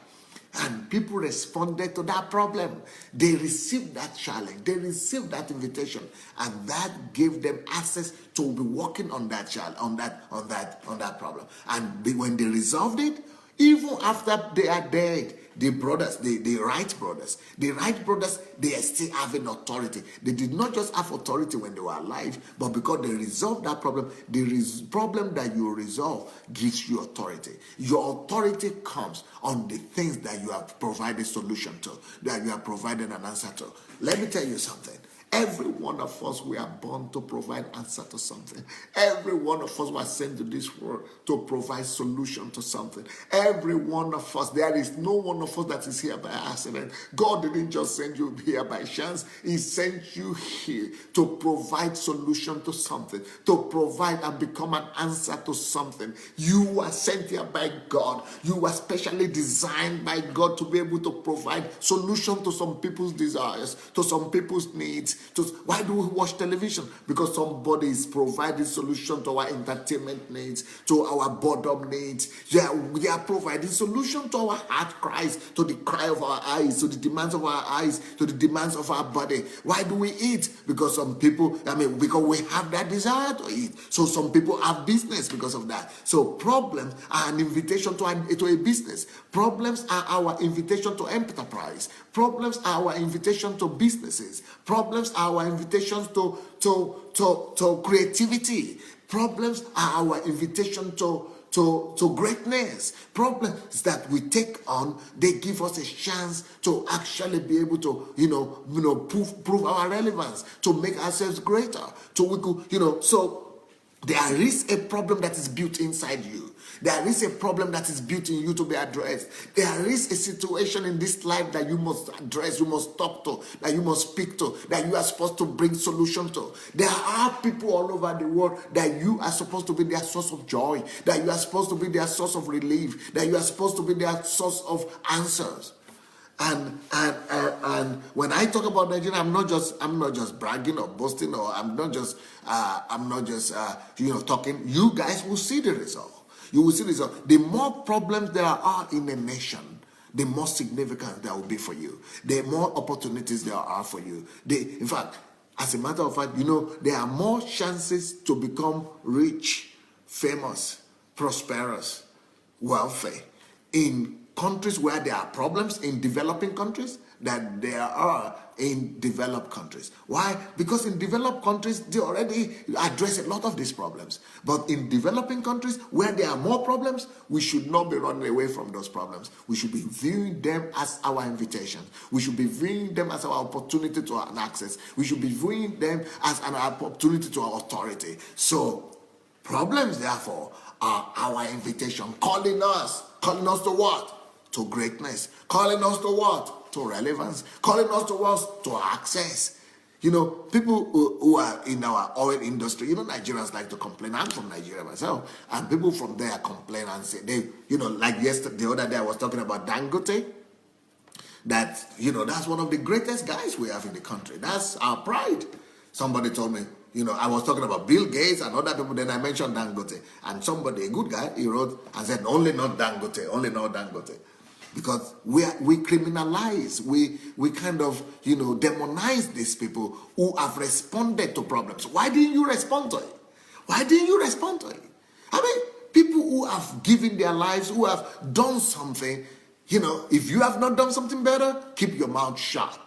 And people responded to that problem. They received that challenge. They received that invitation, and that gave them access to be working on that challenge, on that problem. And when they resolved it, even after they are dead, the brothers, the Wright brothers, they are still having authority. They did not just have authority when they were alive, but because they resolved that problem, the problem that you resolve gives you authority. Your authority comes on the things that you have provided solution to, that you have provided an answer to. Let me tell you something. Every one of us, we are born to provide answer to something. Every one of us was sent to this world to provide solution to something. Every one of us, there is no one of us that is here by accident. God didn't just send you here by chance. He sent you here to provide solution to something, to provide and become an answer to something. You were sent here by God. You were specially designed by God to be able to provide solution to some people's desires, to some people's needs. Why do we watch television? Because somebody is providing solution to our entertainment needs, to our boredom needs. They are providing solution to our heart cries, to the cry of our eyes, to the demands of our eyes, to the demands of our body. Why do we eat? Because some people, because we have that desire to eat. So some people have business because of that. So problems are an invitation to a business. Problems are our invitation to enterprise. Problems are our invitation to businesses. Problems are our invitations to creativity. Problems are our invitation to greatness. Problems that we take on, they give us a chance to actually be able to prove our relevance, to make ourselves greater. So we could, so there is a problem that is built inside you. There is a problem that is built in you to be addressed. There is a situation in this life that you must address, you must talk to, that you must speak to, that you are supposed to bring solution to. There are people all over the world that you are supposed to be their source of joy, that you are supposed to be their source of relief, that you are supposed to be their source of answers. And when I talk about Nigeria, I'm not just bragging or boasting, or I'm not just talking. You guys will see the result. You will see the result. The more problems there are in a nation, the more significant there will be for you. The more opportunities there are for you. In fact, as a matter of fact, there are more chances to become rich, famous, prosperous, wealthy in countries where there are problems, in developing countries, that there are in developed countries. Why? Because in developed countries, they already address a lot of these problems. But in developing countries where there are more problems, we should not be running away from those problems. We should be viewing them as our invitation. We should be viewing them as our opportunity to access. We should be viewing them as an opportunity to our authority. So problems, therefore, are our invitation, calling us to what? To greatness. Calling us to what? To relevance. Calling us to what? To access. People who are in our oil industry, Nigerians like to complain. I'm from Nigeria myself. And people from there complain and say, like yesterday, the other day I was talking about Dangote. That, that's one of the greatest guys we have in the country. That's our pride. Somebody told me, I was talking about Bill Gates and other people, then I mentioned Dangote. And somebody, a good guy, he wrote and said, only not Dangote. Because we criminalize, we kind of, demonize these people who have responded to problems. Why didn't you respond to it? Why didn't you respond to it? People who have given their lives, who have done something, if you have not done something better, keep your mouth shut.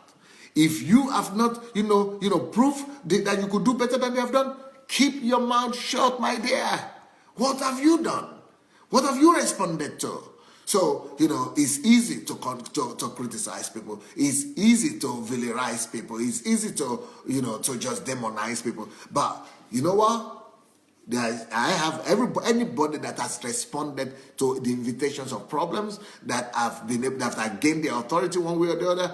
If you have not, proof that you could do better than they have done, keep your mouth shut, my dear. What have you done? What have you responded to? So, it's easy to criticize people. It's easy to villarize people. It's easy to just demonize people. But you know what? I have anybody that has responded to the invitations of problems, that have gained their authority one way or the other.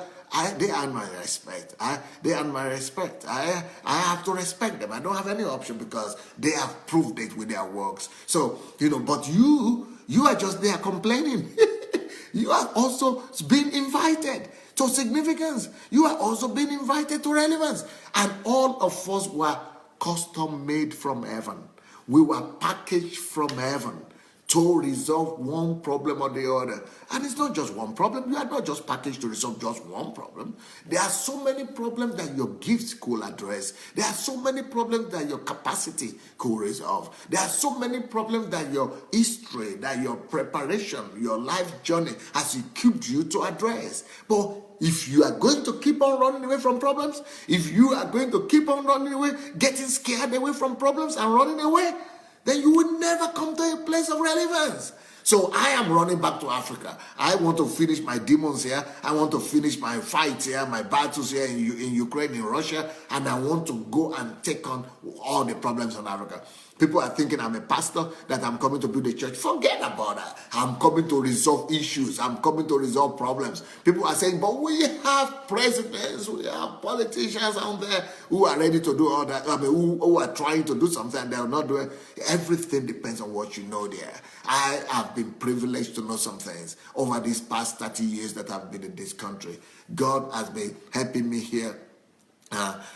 They earn my respect. They earn my respect. I have to respect them. I don't have any option because they have proved it with their works. So, but you are just there complaining. You are also being invited to significance. You are also being invited to relevance. And all of us were custom made from heaven. We were packaged from heaven to resolve one problem or the other. And it's not just one problem. You are not just packaged to resolve just one problem. There are so many problems that your gifts could address. There are so many problems that your capacity could resolve. There are so many problems that your history, that your preparation, your life journey has equipped you to address. But if you are going to keep on running away from problems, if you are going to keep on running away, getting scared away from problems and running away, then you will never come to a place of relevance. So I am running back to Africa. I want to finish my demons here. I want to finish my fights here, my battles here in Ukraine, in Russia, and I want to go and take on all the problems in Africa. People are thinking I'm a pastor, that I'm coming to build a church. Forget about that. I'm coming to resolve issues. I'm coming to resolve problems. People are saying, but we have presidents, we have politicians out there who are ready to do all that. I mean, who are trying to do something and they're not doing. Everything depends on what you know there. I have been privileged to know some things over these past 30 years that I've been in this country. God has been helping me here.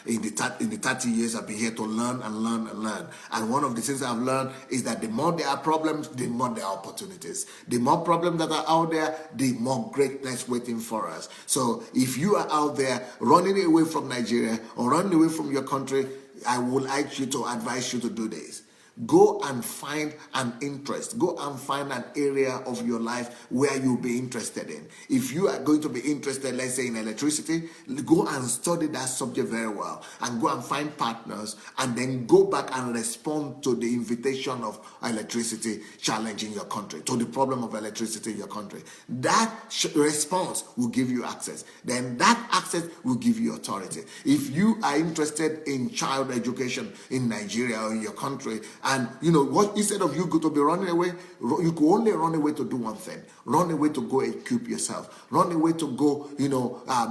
In the 30 years I've been here to learn and learn and learn. And one of the things I've learned is that the more there are problems, the more there are opportunities. The more problems that are out there, the more greatness waiting for us. So if you are out there running away from Nigeria or running away from your country, I would like you to advise you to do this. Go and find an interest. Go and find an area of your life where you'll be interested in. If you are going to be interested, let's say in electricity, go and study that subject very well and go and find partners and then go back and respond to the invitation of electricity challenge in your country, to the problem of electricity in your country. That response will give you access. Then that access will give you authority. If you are interested in child education in Nigeria or in your country, and you know what, instead of you go to be running away, you could only run away to do one thing. Run away to go equip yourself. Run away to go,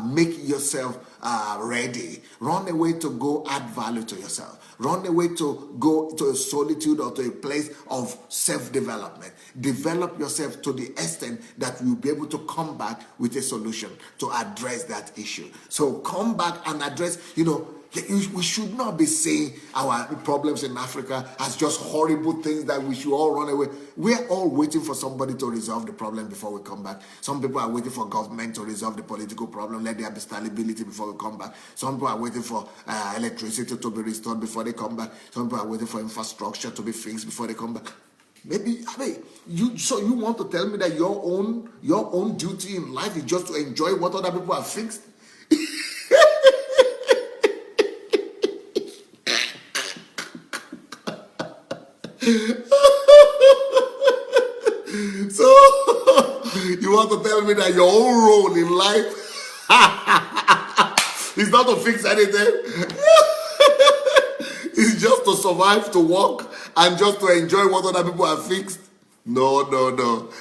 make yourself ready. Run away to go add value to yourself. Run away to go to a solitude or to a place of self-development. Develop yourself to the extent that you'll be able to come back with a solution to address that issue. So come back and address, we should not be seeing our problems in Africa as just horrible things that we should all run away. We're all waiting for somebody to resolve the problem before we come back. Some people are waiting for government to resolve the political problem, let there be stability before we come back. Some people are waiting for electricity to be restored before they come back. Some people are waiting for infrastructure to be fixed before they come back. Maybe, you want to tell me that your own duty in life is just to enjoy what other people have fixed? So you want to tell me that your own role in life is not to fix anything? It's just to survive, to work, and just to enjoy what other people have fixed? No.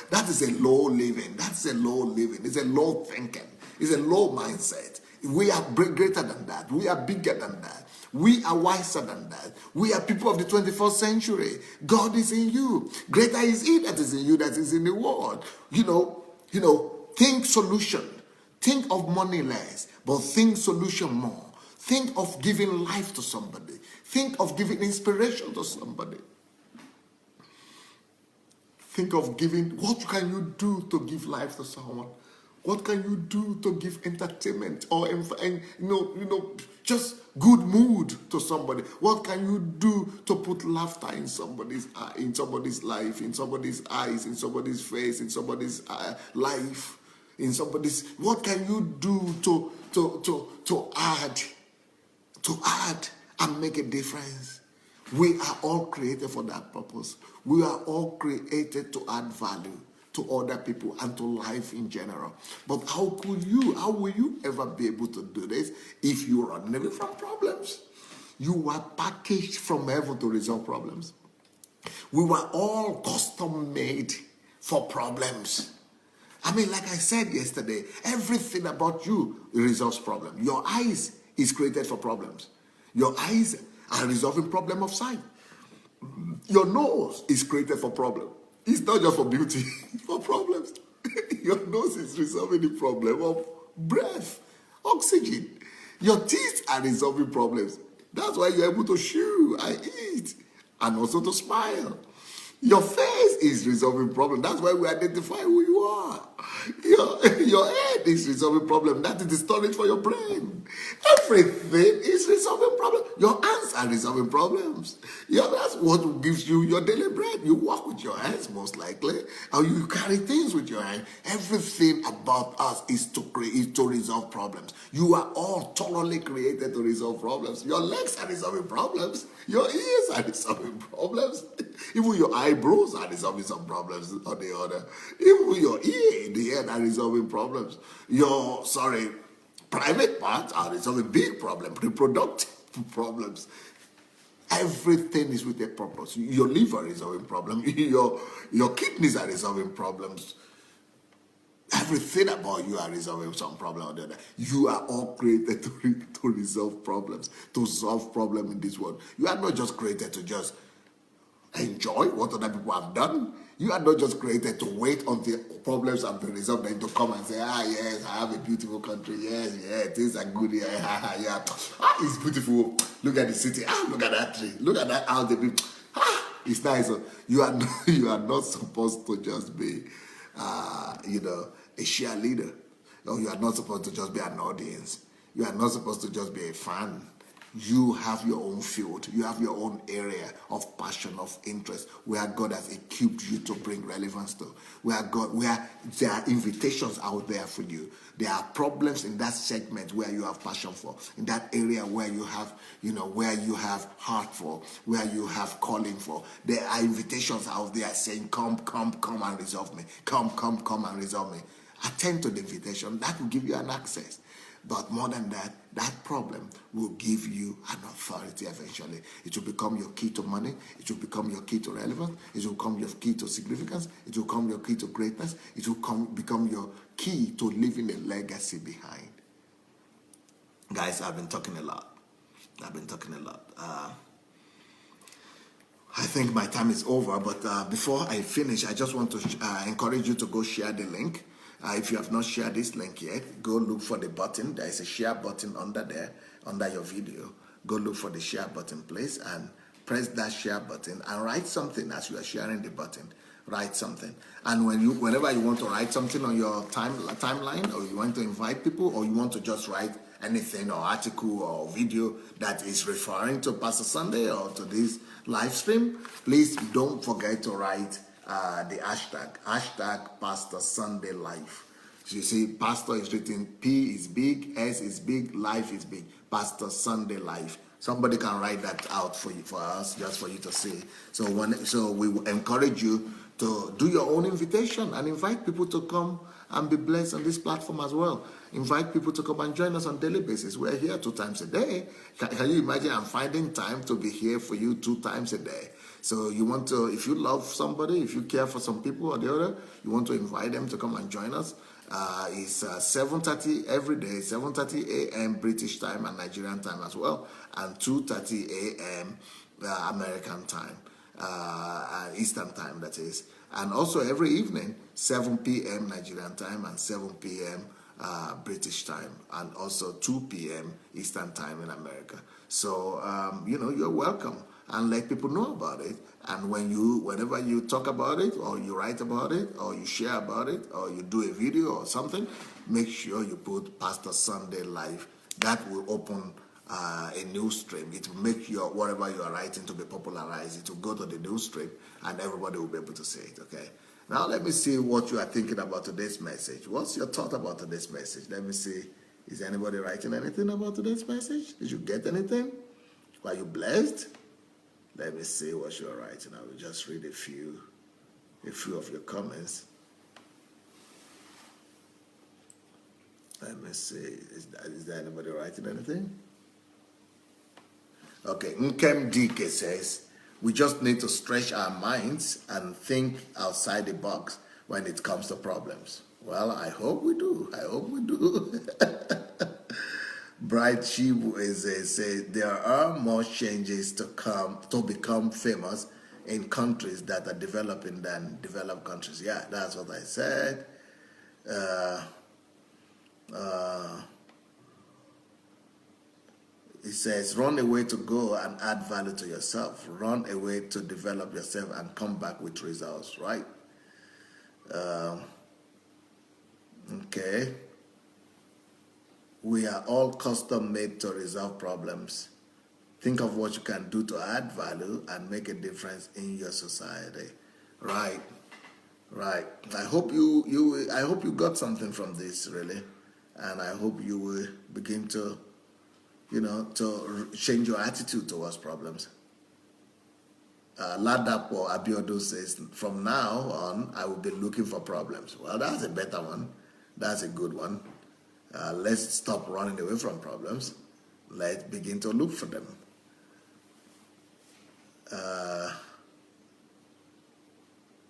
That is a low living. That's a low living. It's a low thinking. It's a low mindset. We are greater than that. We are bigger than that. We are wiser than that. We are people of the 21st century. God is in you. Greater is He that is in you that is in the world. Think solution. Think of money less, but think solution more. Think of giving life to somebody. Think of giving inspiration to somebody. Think of giving, what can you do to give life to someone? What can you do to give entertainment or just good mood to somebody? What can you do to put laughter in somebody's life, in somebody's eyes, in somebody's face, in somebody's life, What can you do to add and make a difference? We are all created for that purpose. We are all created to add value to other people and to life in general. But how will you ever be able to do this if you run away from problems? You were packaged from heaven to resolve problems. We were all custom made for problems. Like I said yesterday, everything about you resolves problems. Your eyes is created for problems. Your eyes are resolving problem of sight. Your nose is created for problems. It's not just for beauty, it's for problems. Your nose is resolving the problem of breath, oxygen. Your teeth are resolving problems. That's why you're able to chew and eat and also to smile. Your face is resolving problem. That's why we identify who you are. Your head is resolving problem. That is the storage for your brain. Everything is resolving problem. Your hands are resolving problems. That's what gives you your daily bread. You walk with your hands most likely, or you carry things with your hand. Everything about us is to resolve problems. You are all thoroughly created to resolve problems. Your legs are resolving problems. Your ears are resolving problems. Even your eyebrows are resolving some problems or the other. Even your ear in the head are resolving problems. Your, private parts are resolving big problems, reproductive problems. Everything is with a purpose. Your liver is resolving problems. Your kidneys are resolving problems. Everything about you are resolving some problem or the other. You are all created to resolve problems, to solve problems in this world. You are not just created to just enjoy what other people have done. You are not just created to wait until problems have been resolved and to come and say, yes, I have a beautiful country. Yes, things are good here. Yeah. It's beautiful. Look at the city. Look at that tree. Look at that house. It's nice. You are not supposed to just be, a cheerleader. No, you are not supposed to just be an audience. You are not supposed to just be a fan. You have your own field. You have your own area of passion, of interest, where God has equipped you to bring relevance to. Where there are invitations out there for you. There are problems in that segment where you have passion for. In that area where you have, where you have heart for, where you have calling for. There are invitations out there saying, come and resolve me. Come and resolve me. Attend to the invitation. That will give you an access. But more than that, that problem will give you an authority eventually. It will become your key to money. It will become your key to relevance. It will become your key to significance. It will become your key to greatness. It will become your key to leaving a legacy behind. Guys, I've been talking a lot. I think my time is over, but before I finish, I just want to encourage you to go share the link. If you have not shared this link yet, go look for the button. There is a share button under there, under your video. Go look for the share button, please, and press that share button and write something as you are sharing the button. Write something. And whenever you want to write something on your timeline, or you want to invite people, or you want to just write anything or article or video that is referring to Pastor Sunday or to this live stream, please don't forget to write the hashtag Pastor Sunday Life. So you see, Pastor is written, P is big, S is big, life is big. Pastor Sunday Life. Somebody can write that out for us, just for you to see. So we will encourage you to do your own invitation and invite people to come and be blessed on this platform as well. Invite people to come and join us on a daily basis. We're here 2 times a day. Can you imagine? I'm finding time to be here for you 2 times a day. So you want to, if you love somebody, if you care for some people or the other, you want to invite them to come and join us. It's 7:30 every day, 7:30 a.m. British time and Nigerian time as well, and 2:30 a.m. American time, Eastern time, that is. And also every evening, 7 p.m. Nigerian time and 7 p.m. British time, and also 2 p.m. Eastern time in America. So, you're welcome. And let people know about it. And whenever you talk about it, or you write about it, or you share about it, or you do a video or something, make sure you put Pastor Sunday Live. That will open a news stream. It will make whatever you are writing to be popularized. It will go to the news stream, and everybody will be able to see it, okay? Now let me see what you are thinking about today's message. What's your thought about today's message? Let me see. Is anybody writing anything about today's message? Did you get anything? Were you blessed? Let me see what you're writing. I will just read a few of your comments. Let me see. Is there anybody writing anything? Okay, Nkem DK says, we just need to stretch our minds and think outside the box when it comes to problems. Well, I hope we do. Bright Chibu says there are more changes to become famous in countries that are developing than developed countries. Yeah, that's what I said. It says, run away to go and add value to yourself. Run away to develop yourself and come back with results, right? Okay. We are all custom made to resolve problems. Think of what you can do to add value and make a difference in your society. Right. Right. I hope you got something from this, really. And I hope you will begin to, to change your attitude towards problems. Ladapo Abiodo says, from now on, I will be looking for problems. Well, that's a better one. That's a good one. Let's stop running away from problems. Let's begin to look for them.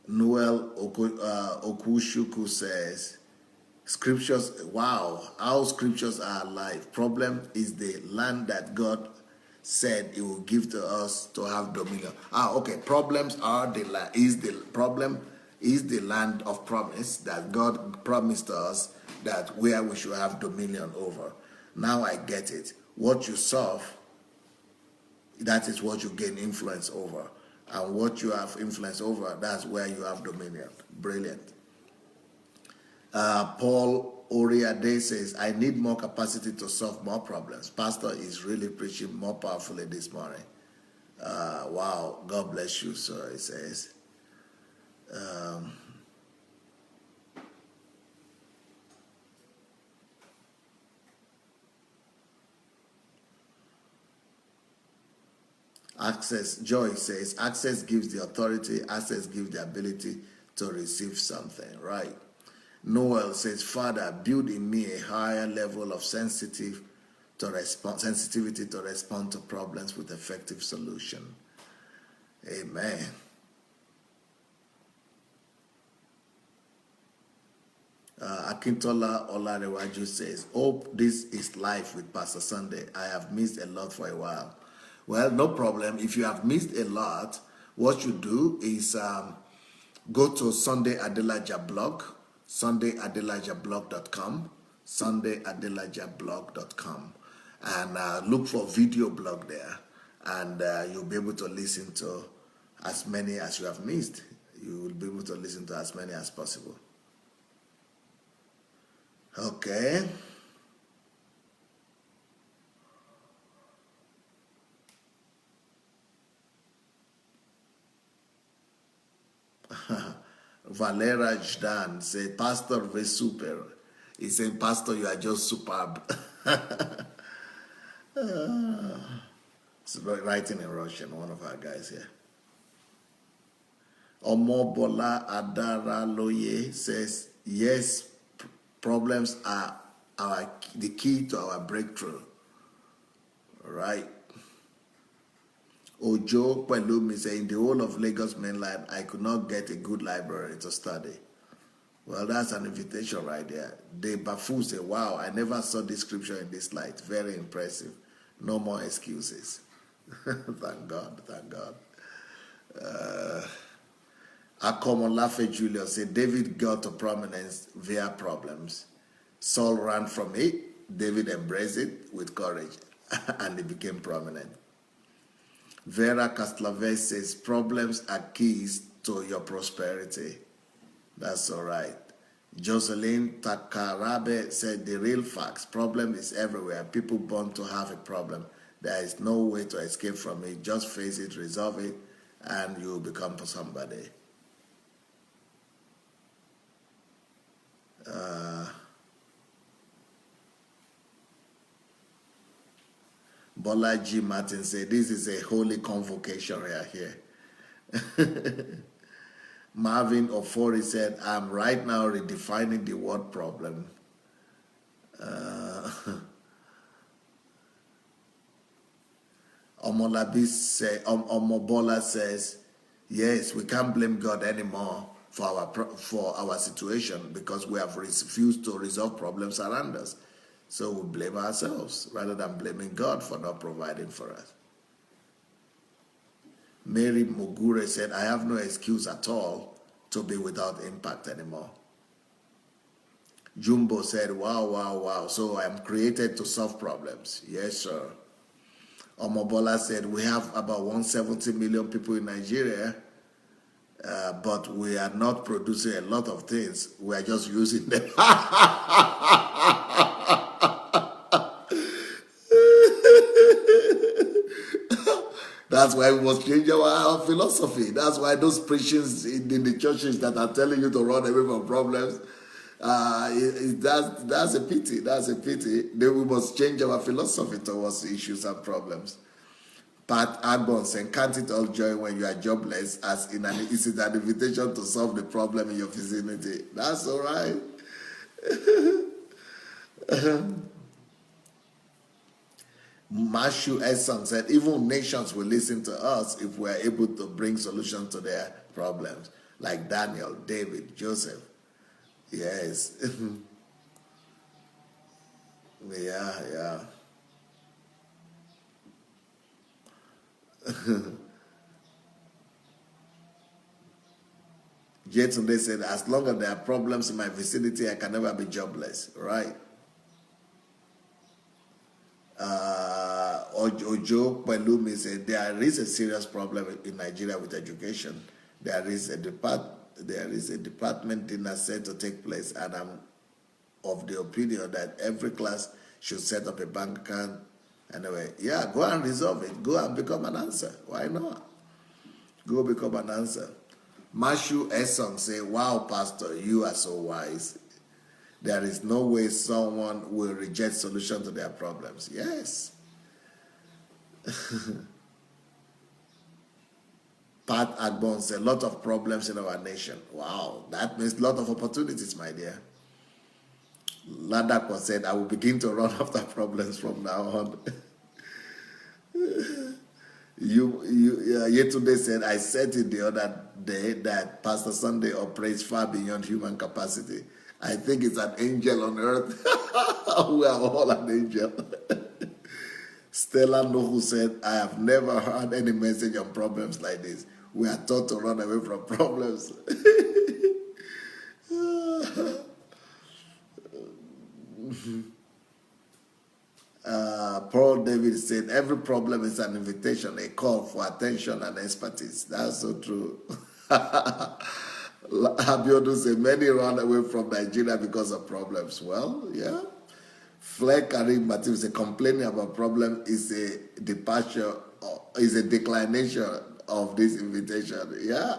Noel Okushuku says, scriptures, wow, how scriptures are alive. Problem is the land that God said he will give to us to have dominion. Okay, problems are the land, is the land of promise that God promised us, that where we should have dominion over. Now I get it. What you solve, that is what you gain influence over. And what you have influence over, that's where you have dominion. Brilliant. Paul Oriade says, I need more capacity to solve more problems. Pastor is really preaching more powerfully this morning. Wow, God bless you, sir, he says. Access, Joy says, access gives the authority, access gives the ability to receive something, right? Noel says, Father, build in me a higher level of sensitivity to respond to problems with effective solution. Amen. Akintola Olarewaju says, hope this is life with Pastor Sandey. I have missed a lot for a while. Well, no problem. If you have missed a lot, what you do is go to Sandey Adelaja blog, SandeyAdelajablog.com, SandeyAdelajablog.com, and look for video blog there, and you'll be able to listen to as many as you have missed. You will be able to listen to as many as possible. Okay. Valera Jdan say, Pastor ve super. He said, Pastor, you are just superb. It's writing in Russian, one of our guys here. Omobola Adaraloye says, yes, problems are the key to our breakthrough. Right. Ojo Pelumi say, in the whole of Lagos mainland, I could not get a good library to study. Well, that's an invitation right there. De Bafu say, wow, I never saw this scripture in this light. Very impressive. No more excuses. Thank God, thank God. Akomolafe Julius said, David got to prominence via problems. Saul ran from it. David embraced it with courage, and he became prominent. Vera Castlave says, problems are keys to your prosperity. That's all right. Jocelyn Takarabe said, the real facts, problem is everywhere. People born to have a problem. There is no way to escape from it. Just face it, resolve it, and you will become somebody. Bolaji Martin said, this is a holy convocation right here. Marvin Ofori said, I'm right now redefining the word problem. Omobola says, yes, we can't blame God anymore for our situation because we have refused to resolve problems around us. So we blame ourselves rather than blaming God for not providing for us. Mary Mugure said, I have no excuse at all to be without impact anymore. Jumbo said, wow, wow, wow. So I am created to solve problems. Yes, sir. Omobola said, we have about 170 million people in Nigeria, but we are not producing a lot of things. We are just using them. That's why we must change our philosophy. That's why those preachings in the churches that are telling you to run away from problems, that's a pity. That's a pity. Then we must change our philosophy towards issues and problems. Pat Agbon saying, can't it all joy when you are jobless, as in is it an invitation to solve the problem in your vicinity? That's all right. Mashu Esson said, even nations will listen to us if we are able to bring solutions to their problems, like Daniel, David, Joseph. Yes. Yeah. Yetunde said, as long as there are problems in my vicinity, I can never be jobless, right? Ojo Pelumi said, there is a serious problem in Nigeria with education. There is a department dinner set to take place, and I'm of the opinion that every class should set up a bank account. Anyway, yeah, go and resolve it. Go and become an answer. Why not? Go become an answer. Mashu Esson say, wow, Pastor, you are so wise. There is no way someone will reject solution to their problems. Yes. Pat Agbon said, a lot of problems in our nation. Wow, that means a lot of opportunities, my dear. Ladakwa said, I will begin to run after problems from now on. Yesterday said, I said it the other day that Pastor Sandey operates far beyond human capacity. I think it's an angel on earth. We are all an angel. Stella Nohu said, I have never heard any message on problems like this. We are taught to run away from problems. Paul David said, every problem is an invitation, a call for attention and expertise. That's so true. Abiodun said, many run away from Nigeria because of problems. Well, yeah. Flair Karim Matthew said, complaining about problem is a departure, is a declination of this invitation. Yeah.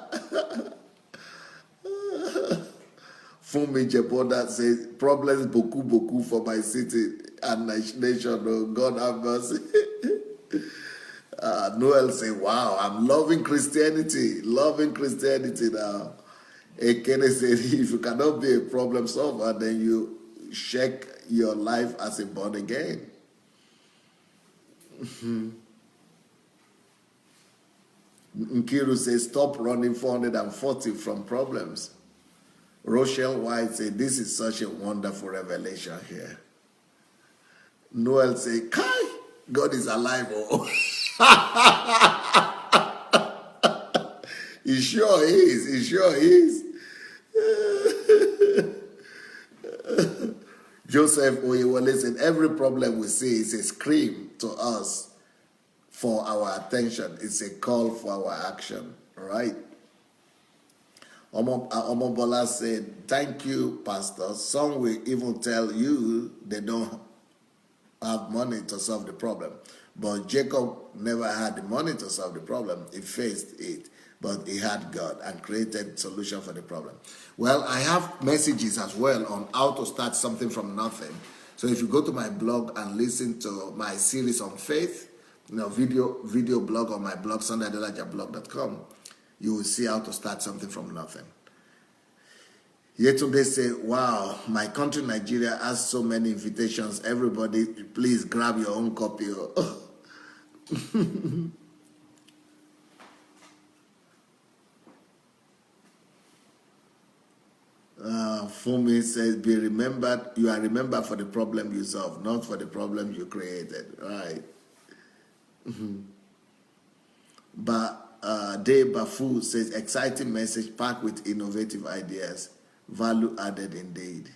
Fumi Jeboda says, problems boku for my city and nation. Oh, God have mercy. Noel say, wow, I'm loving Christianity now. Ekene said, if you cannot be a problem solver, then you check your life as a born again. Nkiru says, stop running 440 from problems. Rochelle White said, this is such a wonderful revelation here. Noel said, Kai, God is alive. Oh. He sure is. Joseph Oyewole said, every problem we see is a scream to us for our attention. It's a call for our action, right? Omobola said, thank you, Pastor. Some will even tell you they don't have money to solve the problem. But Jacob never had the money to solve the problem. He faced it, but he had God and created solution for the problem. Well, I have messages as well on how to start something from nothing. So if you go to my blog and listen to my series on faith, video blog on my blog, SandeyAdelajablog.com, you will see how to start something from nothing. Yetunde say, wow, my country Nigeria has so many invitations. Everybody, please grab your own copy. Fumi says, be remembered, you are remembered for the problem you solved, not for the problem you created. Right. But Dave Bafu says, exciting message packed with innovative ideas. Value added indeed.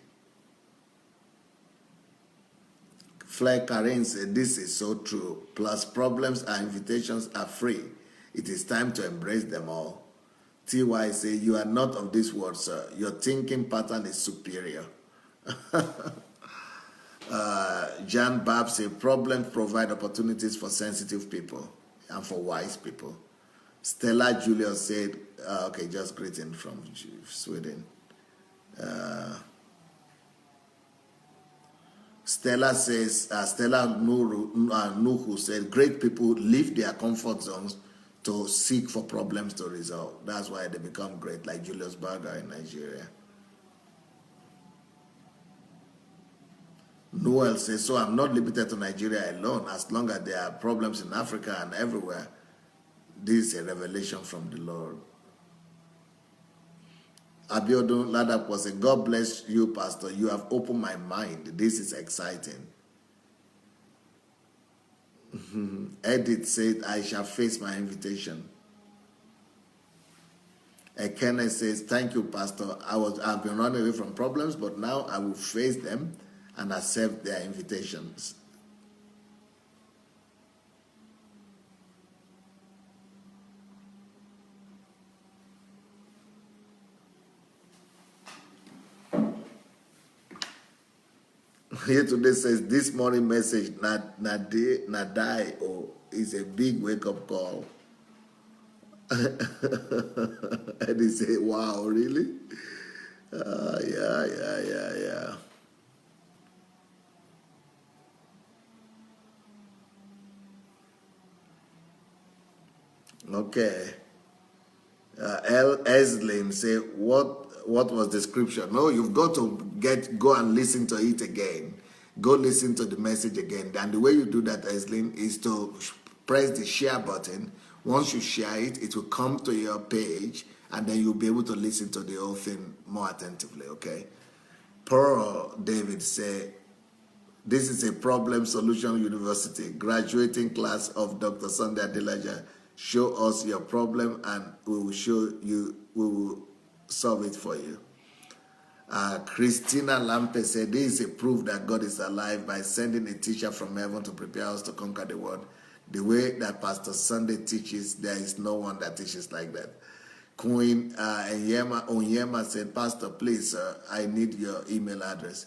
Flair Karen said, this is so true. Plus, problems and invitations are free. It is time to embrace them all. TY say, you are not of this world, sir. Your thinking pattern is superior. Jan Bab say, problems provide opportunities for sensitive people and for wise people. Stella Julius said, okay, just greeting from Sweden. Stella says, Stella Nuhu said, great people leave their comfort zones to seek for problems to resolve. That's why they become great, like Julius Berger in Nigeria. Noel says, so I'm not limited to Nigeria alone. As long as there are problems in Africa and everywhere, this is a revelation from the Lord. Abiodun Ladap was saying, God bless you, Pastor. You have opened my mind. This is exciting. Edith said, I shall face my invitation. Kenneth says, thank you, Pastor. I've been running away from problems, but now I will face them and accept their invitations. Here today says, this morning message, Nadai, is a big wake-up call. And he said, wow, really? Yeah. Okay. L. Eslim say, what was the scripture? No, you've got to go and listen to it again. Go listen to the message again. And the way you do that, Eslim, is to press the share button. Once you share it, it will come to your page, and then you'll be able to listen to the whole thing more attentively, okay? Pearl David say, this is a problem solution university, graduating class of Dr. Sandey Adelaja. Show us your problem and we will solve it for you. Christina Lampe said, this is a proof that God is alive by sending a teacher from heaven to prepare us to conquer the world. The way that Pastor Sandey teaches, there is no one that teaches like that. Queen Onyema said, Pastor, please, sir, I need your email address.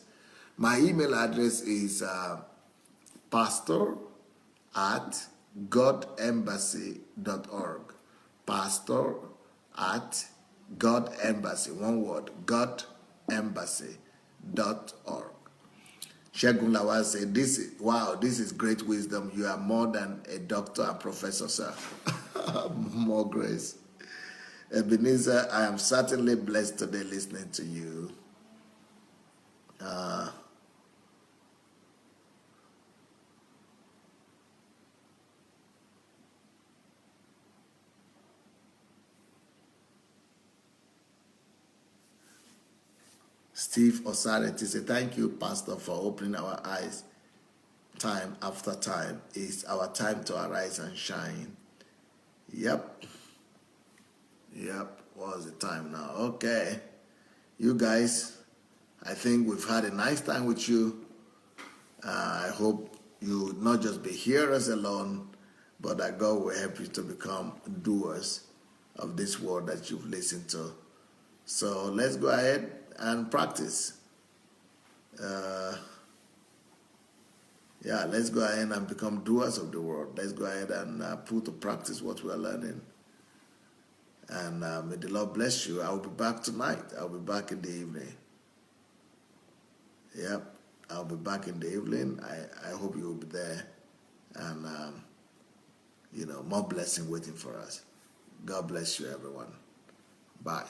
My email address is pastor@godembassy.org. pastor@godembassy, one word, godembassy.org. Shegun Lawal said, this is great wisdom. You are more than a doctor and professor, sir. More grace. Ebenezer, I am certainly blessed today listening to you. Steve Osareti said, thank you, Pastor, for opening our eyes time after time. It's our time to arise and shine. Yep. What's the time now? Okay. You guys, I think we've had a nice time with you. I hope you not just be hearers alone, but that God will help you to become doers of this word that you've listened to. So let's go ahead and practice. Let's go ahead and become doers of the word. Let's go ahead and put to practice what we are learning. And may the Lord bless you. I will be back tonight. I'll be back in the evening. Yep, I'll be back in the evening. I hope you will be there. And, more blessing waiting for us. God bless you, everyone. Bye.